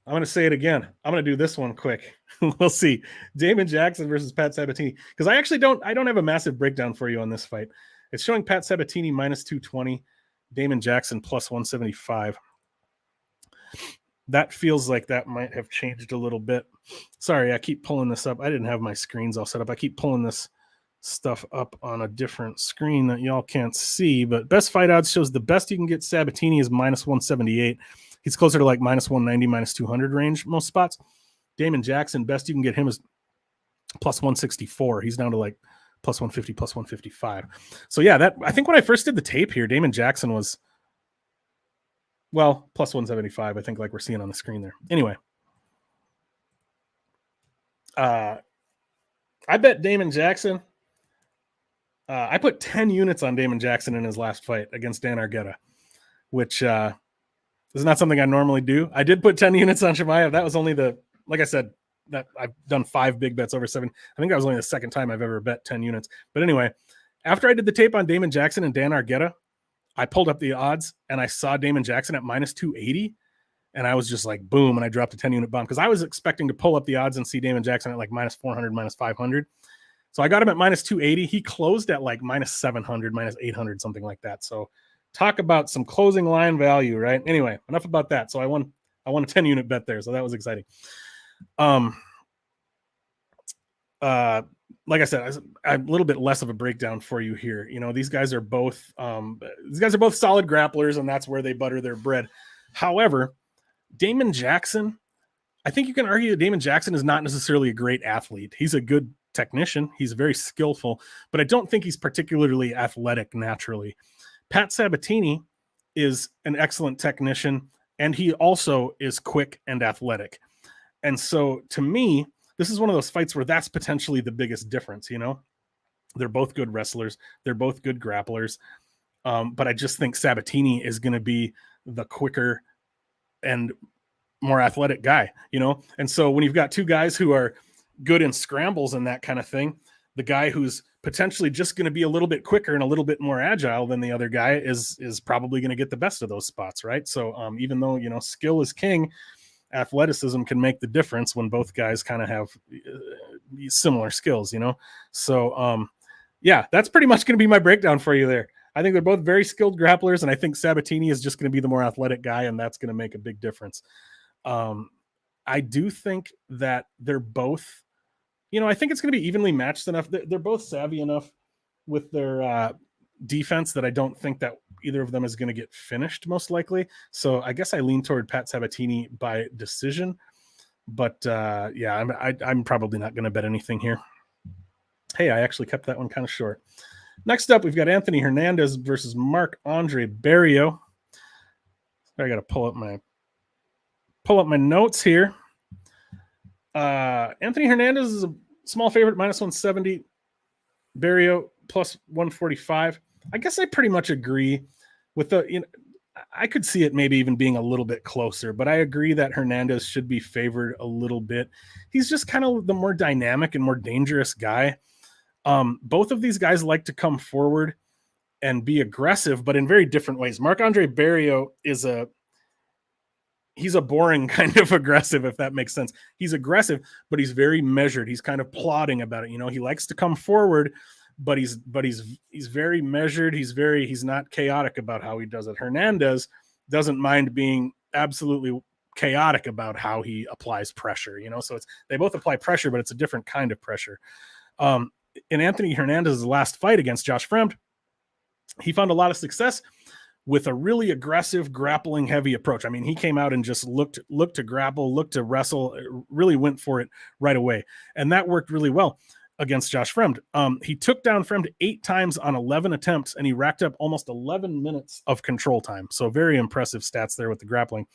A: I'm going to say it again. I'm going to do this one quick. We'll see. Damon Jackson versus Pat Sabatini, because I don't have a massive breakdown for you on this fight. It's showing Pat Sabatini minus 220, Damon Jackson plus 175. That feels like that might have changed a little bit. Sorry, I keep pulling this up. I didn't have my screens all set up. I keep pulling this stuff up on a different screen that y'all can't see, but best fight odds shows the best you can get Sabatini is minus 178. He's closer to like minus 190, minus 200 range most spots. Damon Jackson, best you can get him is plus 164. He's down to like plus 150, plus 155. So yeah, I think when I first did the tape here, Damon Jackson was, well, plus 175, I think, like we're seeing on the screen there. Anyway, I bet Damon Jackson. I put 10 units on Damon Jackson in his last fight against Dan Argueta, which is not something I normally do. I did put 10 units on Chimaev. That was only like I said, that I've done 5 big bets over 7. I think that was only the second time I've ever bet 10 units. But anyway, after I did the tape on Damon Jackson and Dan Argueta, I pulled up the odds and I saw Damon Jackson at minus 280. And I was just like, boom. And I dropped a 10 unit bomb because I was expecting to pull up the odds and see Damon Jackson at like minus 400, minus 500. So I got him at minus 280. He closed at like minus 700, minus 800, something like that. So talk about some closing line value, right? Anyway, enough about that. So I won a 10 unit bet there. So that was exciting. Like I said, a little bit less of a breakdown for you here. These guys are both solid grapplers, and that's where they butter their bread. However, Damon Jackson, I think you can argue that Damon Jackson is not necessarily a great athlete. He's a good technician. He's very skillful, but I don't think he's particularly athletic naturally. Pat Sabatini is an excellent technician, and he also is quick and athletic. And so to me, this is one of those fights where that's potentially the biggest difference. They're both good wrestlers. They're both good grapplers. But I just think Sabatini is going to be the quicker and more athletic guy, And so when you've got two guys who are good in scrambles and that kind of thing, the guy who's potentially just going to be a little bit quicker and a little bit more agile than the other guy is probably going to get the best of those spots, right? So even though, skill is king, athleticism can make the difference when both guys kind of have similar skills, So yeah, that's pretty much going to be my breakdown for you there. I think they're both very skilled grapplers, and I think Sabatini is just going to be the more athletic guy, and that's going to make a big difference. I do think that they're both, I think it's going to be evenly matched enough. They're both savvy enough with their defense that I don't think that either of them is going to get finished, most likely. So I guess I lean toward Pat Sabatini by decision. But yeah, I'm probably not going to bet anything here. Hey, I actually kept that one kind of short. Next up, we've got Anthony Hernandez versus Marc-Andre Barriault. I got to pull up my notes here. Anthony Hernandez is a small favorite, minus 170. Barriault plus 145. I guess I pretty much agree with I could see it maybe even being a little bit closer, but I agree that Hernandez should be favored a little bit. He's just kind of the more dynamic and more dangerous guy. Both of these guys like to come forward and be aggressive, but in very different ways. Marc-Andre Barriault he's a boring kind of aggressive, if that makes sense. He's aggressive, but he's very measured. He's kind of plodding about it. He likes to come forward, but he's very measured. He's not chaotic about how he does it. Hernandez doesn't mind being absolutely chaotic about how he applies pressure, so they both apply pressure, but it's a different kind of pressure. In Anthony Hernandez's last fight against Josh Fremd, he found a lot of success with a really aggressive, grappling heavy approach. I mean, he came out and just looked to grapple, looked to wrestle, really went for it right away. And that worked really well against Josh Fremd. He took down Fremd 8 times on 11 attempts, and he racked up almost 11 minutes of control time. So very impressive stats there with the grappling.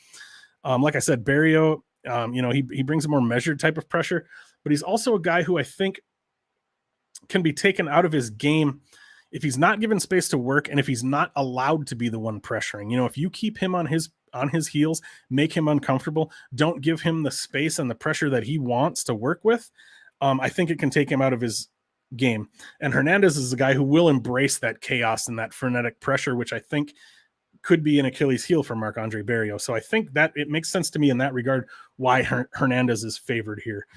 A: Like I said, Barriault, he brings a more measured type of pressure, but he's also a guy who I think can be taken out of his game if he's not given space to work and if he's not allowed to be the one pressuring. If you keep him on his heels, make him uncomfortable, don't give him the space and the pressure that he wants to work with, I think it can take him out of his game. And Hernandez is a guy who will embrace that chaos and that frenetic pressure, which I think could be an Achilles heel for Marc-Andre Barriault. So I think that it makes sense to me in that regard why Hernandez is favored here.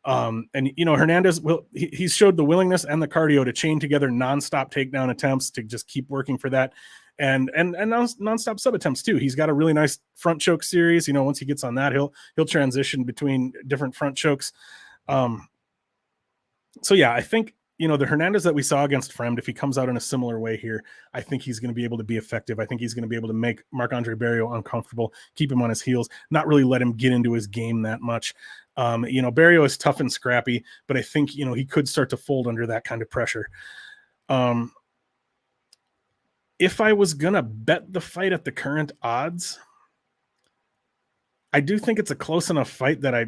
A: Hernandez he's showed the willingness and the cardio to chain together nonstop takedown attempts, to just keep working for that, and nonstop sub attempts too. He's got a really nice front choke series. Once he gets on that, he'll transition between different front chokes. So yeah, I think the Hernandez that we saw against Fremd, if he comes out in a similar way here, I think he's going to be able to be effective. I think he's going to be able to make Marc-Andre Barriault uncomfortable, keep him on his heels, not really let him get into his game that much. Barriault is tough and scrappy, but I think, he could start to fold under that kind of pressure. If I was going to bet the fight at the current odds, I do think it's a close enough fight that I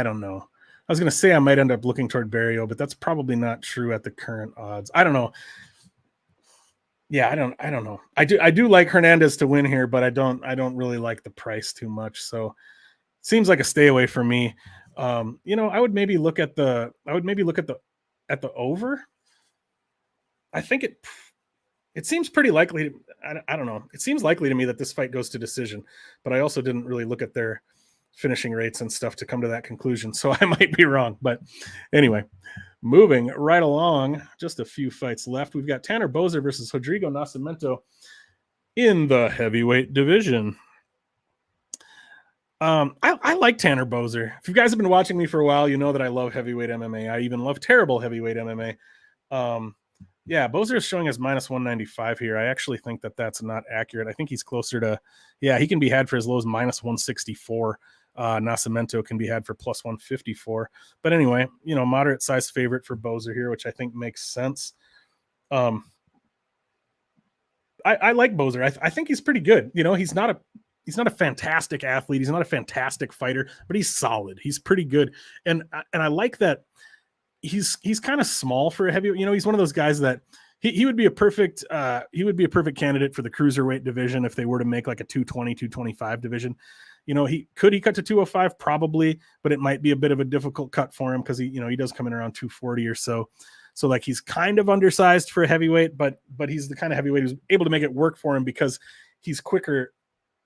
A: don't know. I was going to say I might end up looking toward Barriault, but that's probably not true at the current odds. I don't know. Yeah, I don't know. I do like Hernandez to win here, but I don't really like the price too much. So seems like a stay away for me. I would maybe look at the over. I think it seems pretty likely. I don't know. It seems likely to me that this fight goes to decision, but I also didn't really look at their finishing rates and stuff to come to that conclusion. So I might be wrong, but anyway, moving right along, just a few fights left. We've got Tanner Boser versus Rodrigo Nascimento in the heavyweight division. I like Tanner Boser. If you guys have been watching me for a while, you know that I love heavyweight MMA. I even love terrible heavyweight MMA. Boser is showing us minus 195 here. I actually think that that's not accurate. I think he's closer to, he can be had for as low as minus 164. Nascimento can be had for plus 154. But anyway, moderate size favorite for Boser here, which I think makes sense. I like Boser. I think he's pretty good. He's not a fantastic athlete. He's not a fantastic fighter, but he's solid. He's pretty good. And I like that he's kind of small for a heavy, he's one of those guys that he would be a perfect candidate for the cruiserweight division if they were to make like a 220, 225 division. He cut to 205 probably, but it might be a bit of a difficult cut for him because he does come in around 240 or so. So like he's kind of undersized for a heavyweight, but he's the kind of heavyweight who's able to make it work for him because he's quicker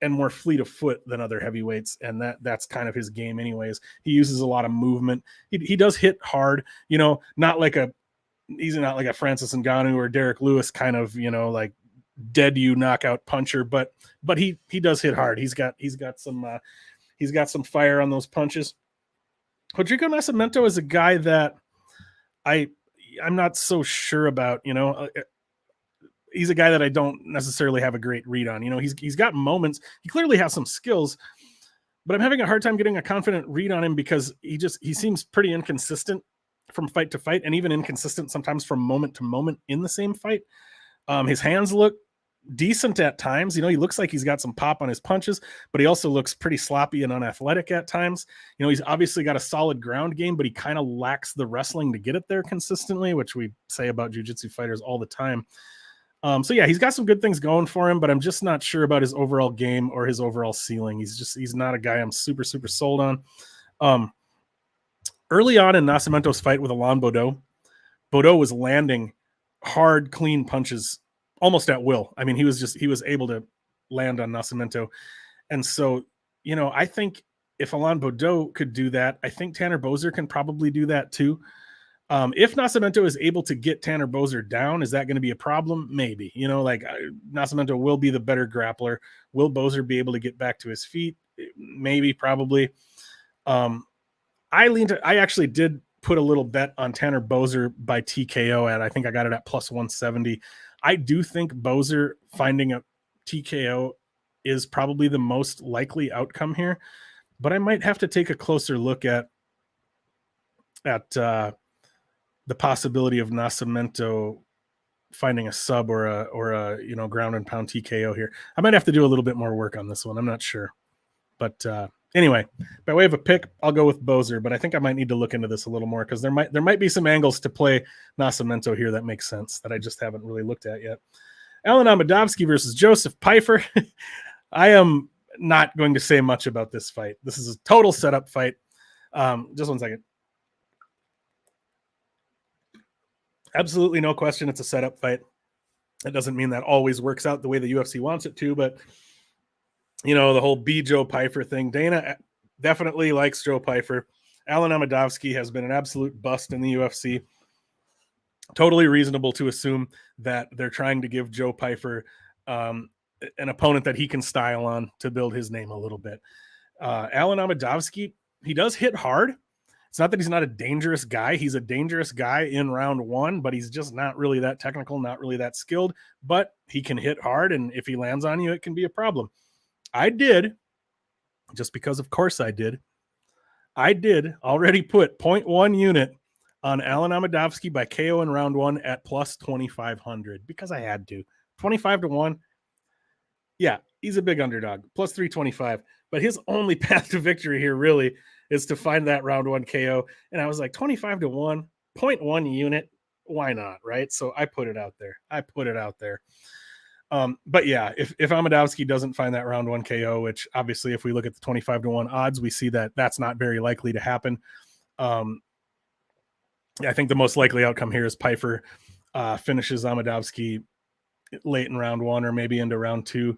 A: and more fleet of foot than other heavyweights. And that's kind of his game anyways. He uses a lot of movement. He does hit hard, he's not like a Francis Ngannou or Derek Lewis kind of, like dead you knockout puncher, but he does hit hard. He's got some fire on those punches. Rodrigo Nascimento is a guy that I'm not so sure about, he's a guy that I don't necessarily have a great read on. He's got moments. He clearly has some skills, but I'm having a hard time getting a confident read on him because he seems pretty inconsistent from fight to fight and even inconsistent sometimes from moment to moment in the same fight. His hands look decent at times. He looks like he's got some pop on his punches, but he also looks pretty sloppy and unathletic at times. He's obviously got a solid ground game, but he kind of lacks the wrestling to get it there consistently, which we say about jiu-jitsu fighters all the time. He's got some good things going for him, but I'm just not sure about his overall game or his overall ceiling. He's not a guy I'm super, super sold on. Early on in Nascimento's fight with Alain Baudot was landing hard, clean punches almost at will. I mean, he was able to land on Nascimento. And so, I think if Alain Baudot could do that, I think Tanner Boser can probably do that too. If Nascimento is able to get Tanner Boser down, is that going to be a problem? Maybe. Nascimento will be the better grappler. Will Boser be able to get back to his feet? Maybe, probably. I actually did put a little bet on Tanner Boser by TKO I think I got it at plus 170. I do think Boser finding a TKO is probably the most likely outcome here, but I might have to take a closer look at the possibility of Nascimento finding a sub or a ground and pound TKO here. I might have to do a little bit more work on this one. I'm not sure, but anyway, by way of a pick, I'll go with Boser, but I think I might need to look into this a little more because there might be some angles to play Nascimento here that makes sense that I just haven't really looked at yet. Alan Amedovski versus Joseph Pyfer. I am not going to say much about this fight. This is a total setup fight. Just one second. Absolutely no question it's a setup fight. That doesn't mean that always works out the way the UFC wants it to, but the whole B Joe Pyfer thing. Dana definitely likes Joe Pyfer. Alan Amedovski has been an absolute bust in the UFC. Totally reasonable to assume that they're trying to give Joe Pyfer an opponent that he can style on to build his name a little bit. Alan Amedovski, he does hit hard. It's not that he's not a dangerous guy. He's a dangerous guy in round one, but he's just not really that technical, not really that skilled, but he can hit hard. And if he lands on you, it can be a problem. I did, just because of course I did already put 0.1 unit on Alan Amedovski by KO in round one at plus 2,500 because I had to. 25-1. Yeah, he's a big underdog, plus 325. But his only path to victory here really is to find that round one KO. And I was like, 25-1, 0.1 unit. Why not? Right. So I put it out there. But yeah, if Amedovski doesn't find that round one KO, which obviously if we look at the 25-1 odds, we see that that's not very likely to happen. I think the most likely outcome here is Pyfer finishes Amedovski late in round one or maybe into round two.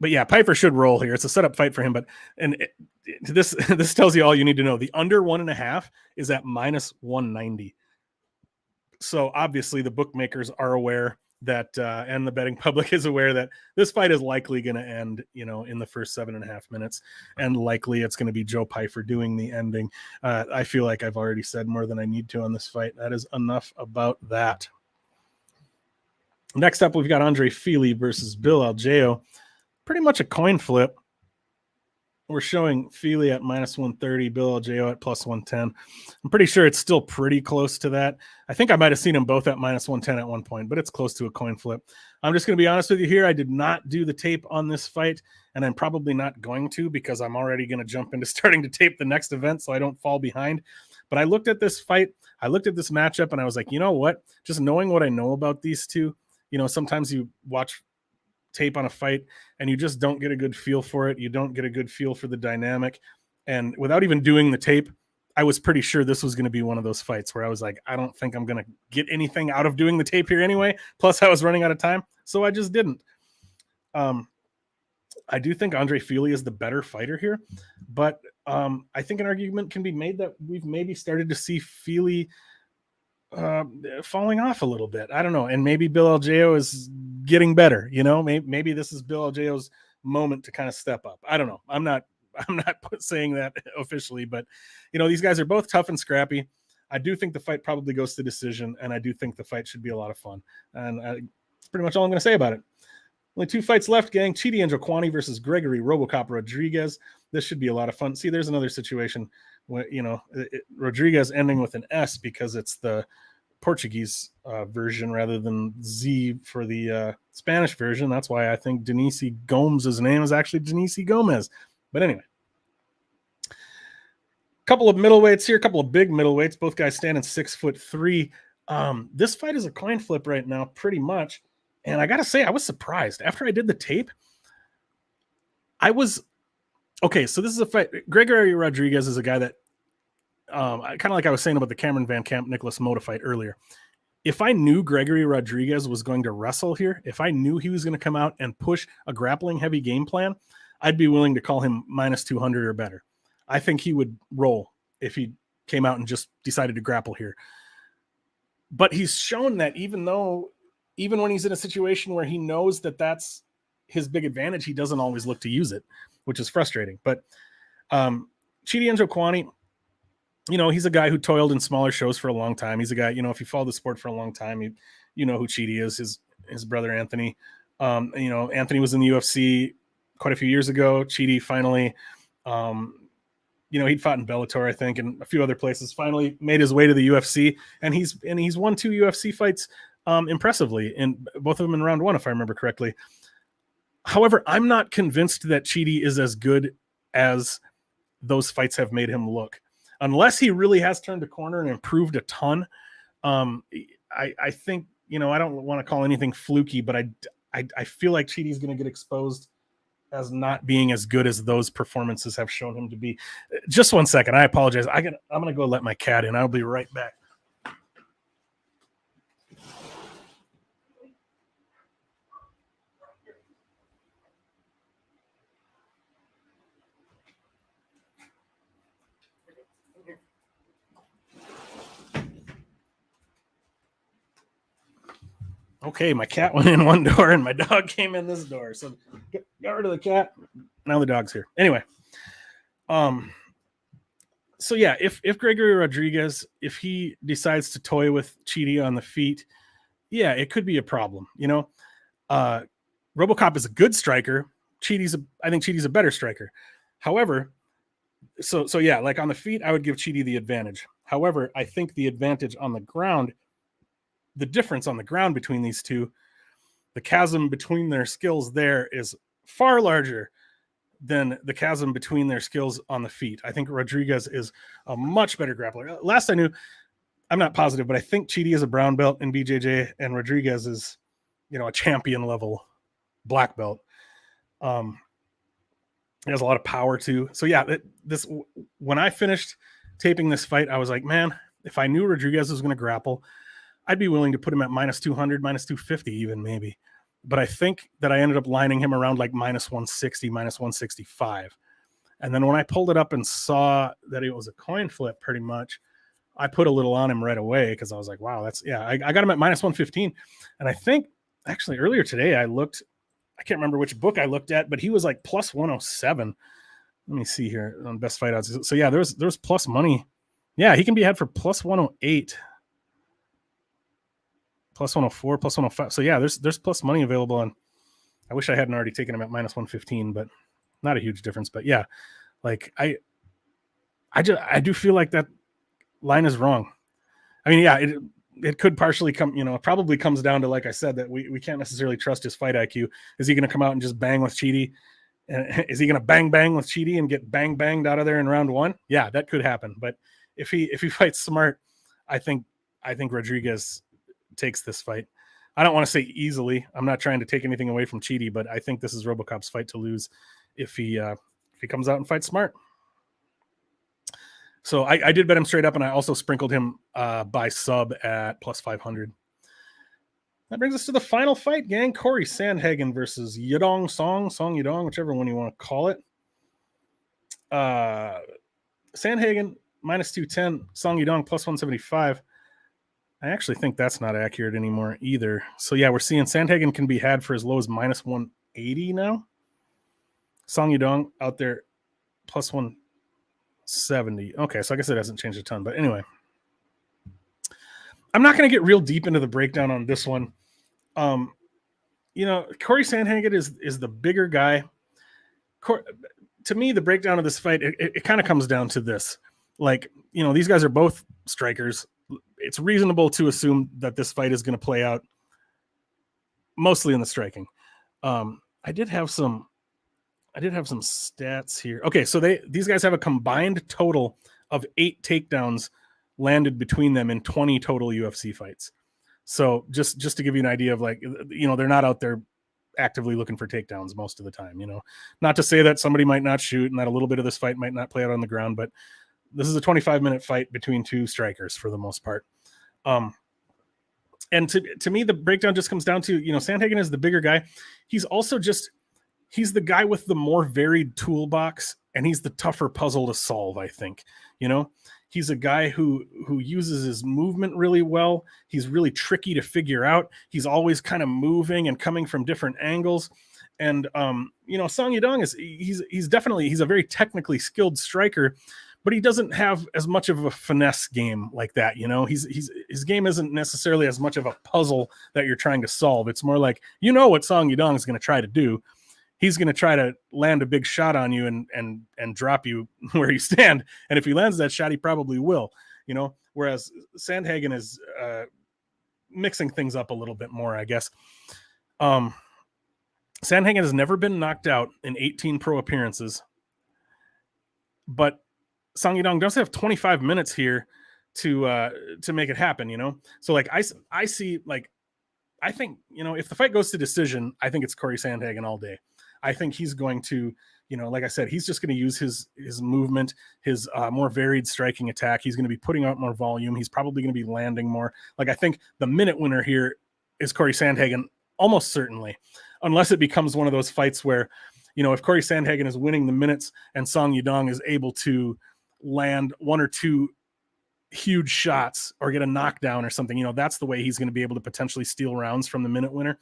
A: But yeah, Pyfer should roll here. It's a setup fight for him. This tells you all you need to know. The under 1.5 is at minus 190. So obviously the bookmakers are aware that, and the betting public is aware that this fight is likely going to end, in the first 7.5 minutes, and likely it's going to be Joe Pyfer doing the ending. I feel like I've already said more than I need to on this fight. That is enough about that. Next up, we've got Andre Fili versus Bill Algeo. Pretty much a coin flip. We're showing Fili at minus 130, Bill Algeo at plus 110. I'm pretty sure it's still pretty close to that. I think I might have seen them both at minus 110 at one point, but it's close to a coin flip. I'm just going to be honest with you here. I did not do the tape on this fight, and I'm probably not going to because I'm already going to jump into starting to tape the next event so I don't fall behind. But I looked at this fight, I looked at this matchup, and I was like, you know what? Just knowing what I know about these two, sometimes you watch tape on a fight and you just don't get a good feel for it. You don't get a good feel for the dynamic. And without even doing the tape, I was pretty sure this was going to be one of those fights where I was like, I don't think I'm going to get anything out of doing the tape here anyway. Plus I was running out of time. So I just didn't. I do think Andre Fili is the better fighter here, but I think an argument can be made that we've maybe started to see Fili falling off a little bit. I don't know. And maybe Bill Algeo is getting better. Maybe this is Bill Algeo's moment to kind of step up. I don't know. I'm not saying that officially, but these guys are both tough and scrappy. I do think the fight probably goes to decision, and I do think the fight should be a lot of fun. And that's pretty much all I'm going to say about it. Only 2 fights left, gang. Chidi Njokuani versus Gregory Robocop Rodriguez. This should be a lot of fun. See, there's another situation where, Rodriguez ending with an S because it's the Portuguese version rather than Z for the Spanish version. That's why I think Denise Gomes' name is actually Denise Gomez. But anyway, couple of middleweights here, a couple of big middleweights. Both guys standing 6'3". This fight is a coin flip right now, pretty much. And I got to say, I was surprised. After I did the tape, okay, so this is a fight. Gregory Rodriguez is a guy that, kind of like I was saying about the Cameron VanCamp Nicholas Motta fight earlier. If I knew Gregory Rodriguez was going to wrestle here, if I knew he was going to come out and push a grappling heavy game plan, I'd be willing to call him minus 200 or better. I think he would roll if he came out and just decided to grapple here. But he's shown that even when he's in a situation where he knows that that's his big advantage, he doesn't always look to use it, which is frustrating. But Chidi Njokuani, he's a guy who toiled in smaller shows for a long time. He's a guy, if you follow the sport for a long time, you know who Chidi is, his brother Anthony. You know, Anthony was in the UFC quite a few years ago. Chidi finally, you know, he'd fought in Bellator, I think, and a few other places. Finally made his way to the UFC, and he's won 2 UFC fights impressively, and both of them in round 1, if I remember correctly. However, I'm not convinced that Chidi is as good as those fights have made him look, unless he really has turned a corner and improved a ton. I think, you know, I don't want to call anything fluky, but I feel like Chidi's going to get exposed as not being as good as those performances have shown him to be. Just one second. I apologize. I'm going to go let my cat in. I'll be right back. Okay, my cat went in one door and my dog came in this door. So get rid of the cat. Now the dog's here. Anyway, so yeah, if Gregory Rodriguez, if he decides to toy with Chidi on the feet, yeah, it could be a problem. You know, Robocop is a good striker. I think Chidi's a better striker. However, so yeah, like on the feet, I would give Chidi the advantage. However, I think the advantage on the ground, the difference on the ground between these two, the chasm between their skills there is far larger than the chasm between their skills on the feet. I think Rodriguez is a much better grappler. Last I knew, I'm not positive, but I think Chidi is a brown belt in BJJ and Rodriguez is, you know, a champion level black belt. He has a lot of power too. So yeah, when I finished taping this fight, I was like, man, if I knew Rodriguez was going to grapple, I'd be willing to put him at minus 200, minus 250 even maybe. But I think that I ended up lining him around like minus 160, minus 165. And then when I pulled it up and saw that it was a coin flip pretty much, I put a little on him right away because I was like, wow, I got him at minus 115. And I think actually earlier today I can't remember which book I looked at, but he was like plus 107. Let me see here on best fight odds. So yeah, there's plus money. Yeah, he can be had for plus 108. Plus 104, plus 105. So yeah, there's plus money available, and I wish I hadn't already taken him at minus 115, but not a huge difference. But yeah, like I do feel like that line is wrong. I mean, yeah, it could partially come, you know, it probably comes down to, like I said, that we can't necessarily trust his fight IQ. Is he going to come out and just bang with Chidi? And is he going to bang with Chidi and get banged out of there in round 1? Yeah, that could happen. But if he fights smart, I think Rodriguez takes this fight. I don't want to say easily. I'm not trying to take anything away from Chidi, but I think this is Robocop's fight to lose if he comes out and fights smart. So I did bet him straight up, and I also sprinkled him by sub at plus 500. That brings us to the final fight, gang. Cory Sandhagen versus Yadong Song Yadong, whichever one you want to call it. Sandhagen minus 210, Song Yadong plus 175. I actually think that's not accurate anymore either. So yeah, we're seeing Sandhagen can be had for as low as minus 180 now. Song Yadong out there plus 170. Okay, so I guess it hasn't changed a ton. But anyway, I'm not going to get real deep into the breakdown on this one. You know, Cory Sandhagen is the bigger guy. To me, the breakdown of this fight, it kind of comes down to this. Like, you know, these guys are both strikers. It's reasonable to assume that this fight is going to play out mostly in the striking. I did have some stats here. Okay, so these guys have a combined total of 8 takedowns landed between them in 20 total UFC fights. So just to give you an idea of, like, you know, they're not out there actively looking for takedowns most of the time, you know. Not to say that somebody might not shoot and that a little bit of this fight might not play out on the ground, but this is a 25-minute fight between 2 strikers for the most part. And to me, the breakdown just comes down to, you know, Sandhagen is the bigger guy. He's also he's the guy with the more varied toolbox, and he's the tougher puzzle to solve, I think. You know, he's a guy who uses his movement really well. He's really tricky to figure out. He's always kind of moving and coming from different angles. And, you know, Song Yadong he's a very technically skilled striker, but he doesn't have as much of a finesse game like that. You know, he's his game isn't necessarily as much of a puzzle that you're trying to solve. It's more like, you know what Song Yadong is going to try to do. He's going to try to land a big shot on you and drop you where you stand. And if he lands that shot, he probably will, you know, whereas Sandhagen is mixing things up a little bit more, I guess. Sandhagen has never been knocked out in 18 pro appearances, but Song Yadong does have 25 minutes here to make it happen, you know? So like I see, like, I think, you know, if the fight goes to decision, I think it's Cory Sandhagen all day. I think he's going to, you know, like I said, he's just going to use his movement, his more varied striking attack. He's going to be putting out more volume. He's probably going to be landing more. Like, I think the minute winner here is Cory Sandhagen, almost certainly, unless it becomes one of those fights where, you know, if Cory Sandhagen is winning the minutes and Song Yadong is able to land one or two huge shots or get a knockdown or something, you know, that's the way he's going to be able to potentially steal rounds from the minute winner.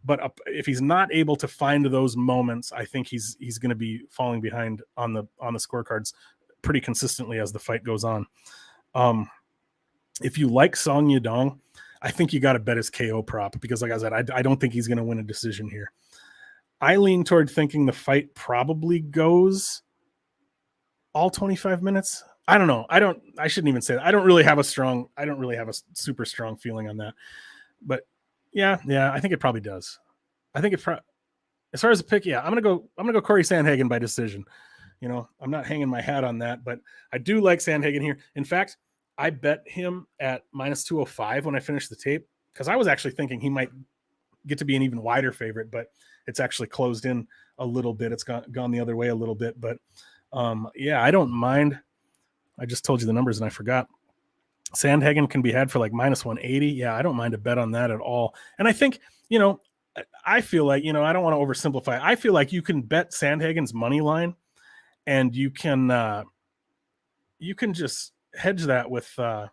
A: But if he's not able to find those moments, I think he's going to be falling behind on the scorecards pretty consistently as the fight goes on. If you like Song Yadong, I think you got to bet his KO prop because, like I said, I don't think he's going to win a decision here. I lean toward thinking the fight probably goes all 25 minutes. I don't know. I shouldn't even say that. I don't really have a super strong feeling on that. But yeah, I think it probably does. I think as far as a pick, yeah, I'm going to go Cory Sandhagen by decision. You know, I'm not hanging my hat on that, but I do like Sandhagen here. In fact, I bet him at minus 205 when I finished the tape because I was actually thinking he might get to be an even wider favorite, but it's actually closed in a little bit. It's gone the other way a little bit, but yeah, I don't mind. I just told you the numbers and I forgot. Sandhagen can be had for like minus 180. Yeah, I don't mind a bet on that at all. And I think, you know, I feel like, you know, I don't want to oversimplify. I feel like you can bet Sandhagen's money line and you can just hedge that with a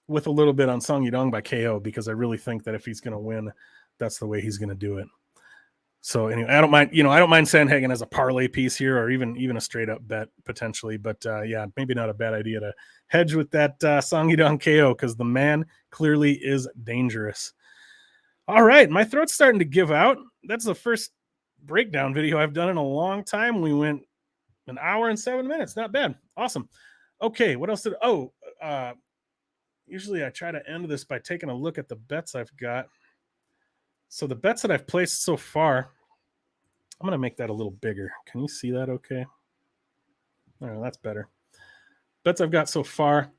A: little bit on Song Yadong by KO because I really think that if he's going to win, that's the way he's going to do it. So anyway, I don't mind Sandhagen as a parlay piece here or even a straight up bet potentially, but yeah, maybe not a bad idea to hedge with that Song Yadong KO because the man clearly is dangerous. All right, my throat's starting to give out. That's the first breakdown video I've done in a long time. We went an hour and 7 minutes. Not bad. Awesome. Okay, what else usually I try to end this by taking a look at the bets I've got. So the bets that I've placed so far, I'm going to make that a little bigger. Can you see that okay? Oh, that's better. Bets I've got so far,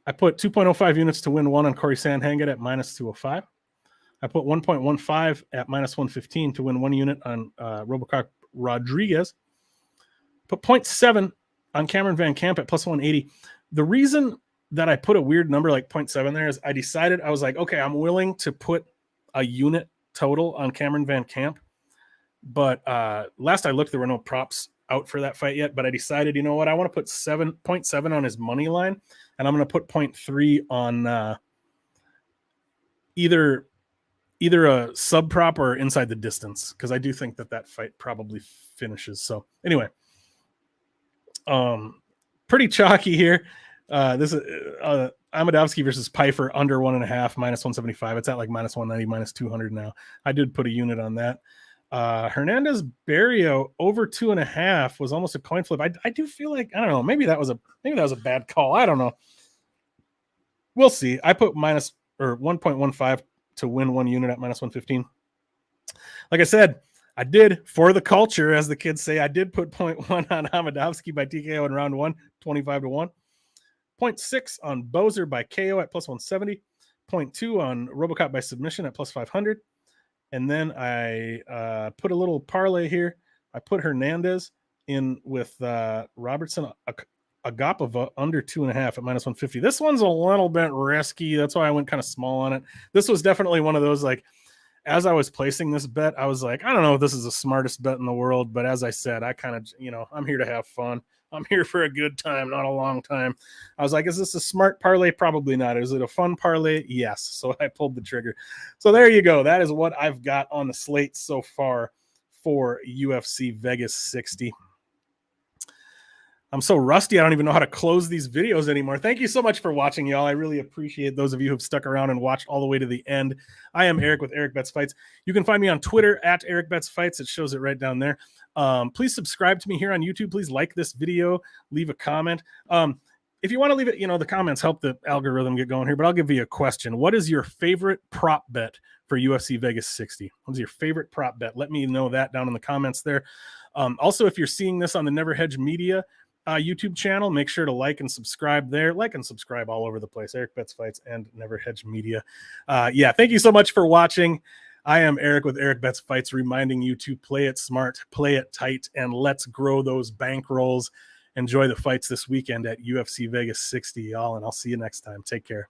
A: I put 2.05 units to win one on Cory Sandhagen at minus 205. I put 1.15 at minus 115 to win 1 unit on Robocop Rodriguez. Put 0.7 on Cameron VanCamp at plus 180. The reason that I put a weird number like 0.7 there is I was like, okay, I'm willing to put a unit total on Cameron VanCamp. But last I looked, there were no props out for that fight yet. But I decided, you know what? I want to put 7.7 on his money line. And I'm going to put 0.3 on either a sub prop or inside the distance. Because I do think that fight probably finishes. So anyway, pretty chalky here. This is Amedovski versus Pyfer under 1.5 minus 175. It's at like minus 190, minus 200 now. I did put a unit on that. Hernandez Barriault over 2.5 was almost a coin flip. I do feel like, I don't know, maybe that was a bad call. I don't know. We'll see. I put 1.15 to win 1 unit at minus 115. Like I said, I did, for the culture, as the kids say, I did put 0.1 on Amedovski by TKO in round 1, 25-1. 0.6 on Boser by KO at plus 170. 0.2 on Robocop by submission at plus 500. And then I put a little parlay here. I put Hernandez in with Robertson Agapova under 2.5 at minus 150. This one's a little bit risky. That's why I went kind of small on it. This was definitely one of those, like, as I was placing this bet, I was like, I don't know if this is the smartest bet in the world, but as I said, I kind of, you know, I'm here to have fun. I'm here for a good time, not a long time. I was like, is this a smart parlay? Probably not. Is it a fun parlay? Yes. So I pulled the trigger. So there you go. That is what I've got on the slate so far for UFC Vegas 60. I'm so rusty, I don't even know how to close these videos anymore. Thank you so much for watching, y'all. I really appreciate those of you who have stuck around and watched all the way to the end. I am Erik with Erik Bets Fights. You can find me on Twitter at Erik Bets Fights. It shows it right down there. Please subscribe to me here on YouTube. Please like this video, leave a comment. If you want to leave it, the comments help the algorithm get going here, but I'll give you a question. What is your favorite prop bet for UFC Vegas 60? What is your favorite prop bet? Let me know that down in the comments there. Also, if you're seeing this on the Never Hedge Media YouTube channel, make sure to like and subscribe there. Like and subscribe all over the place. Erik Bets Fights and Never Hedge Media. Thank you so much for watching. I am Erik with Erik Bets Fights, reminding you to play it smart, play it tight, and let's grow those bankrolls. Enjoy the fights this weekend at UFC Vegas 60, y'all, and I'll see you next time. Take care.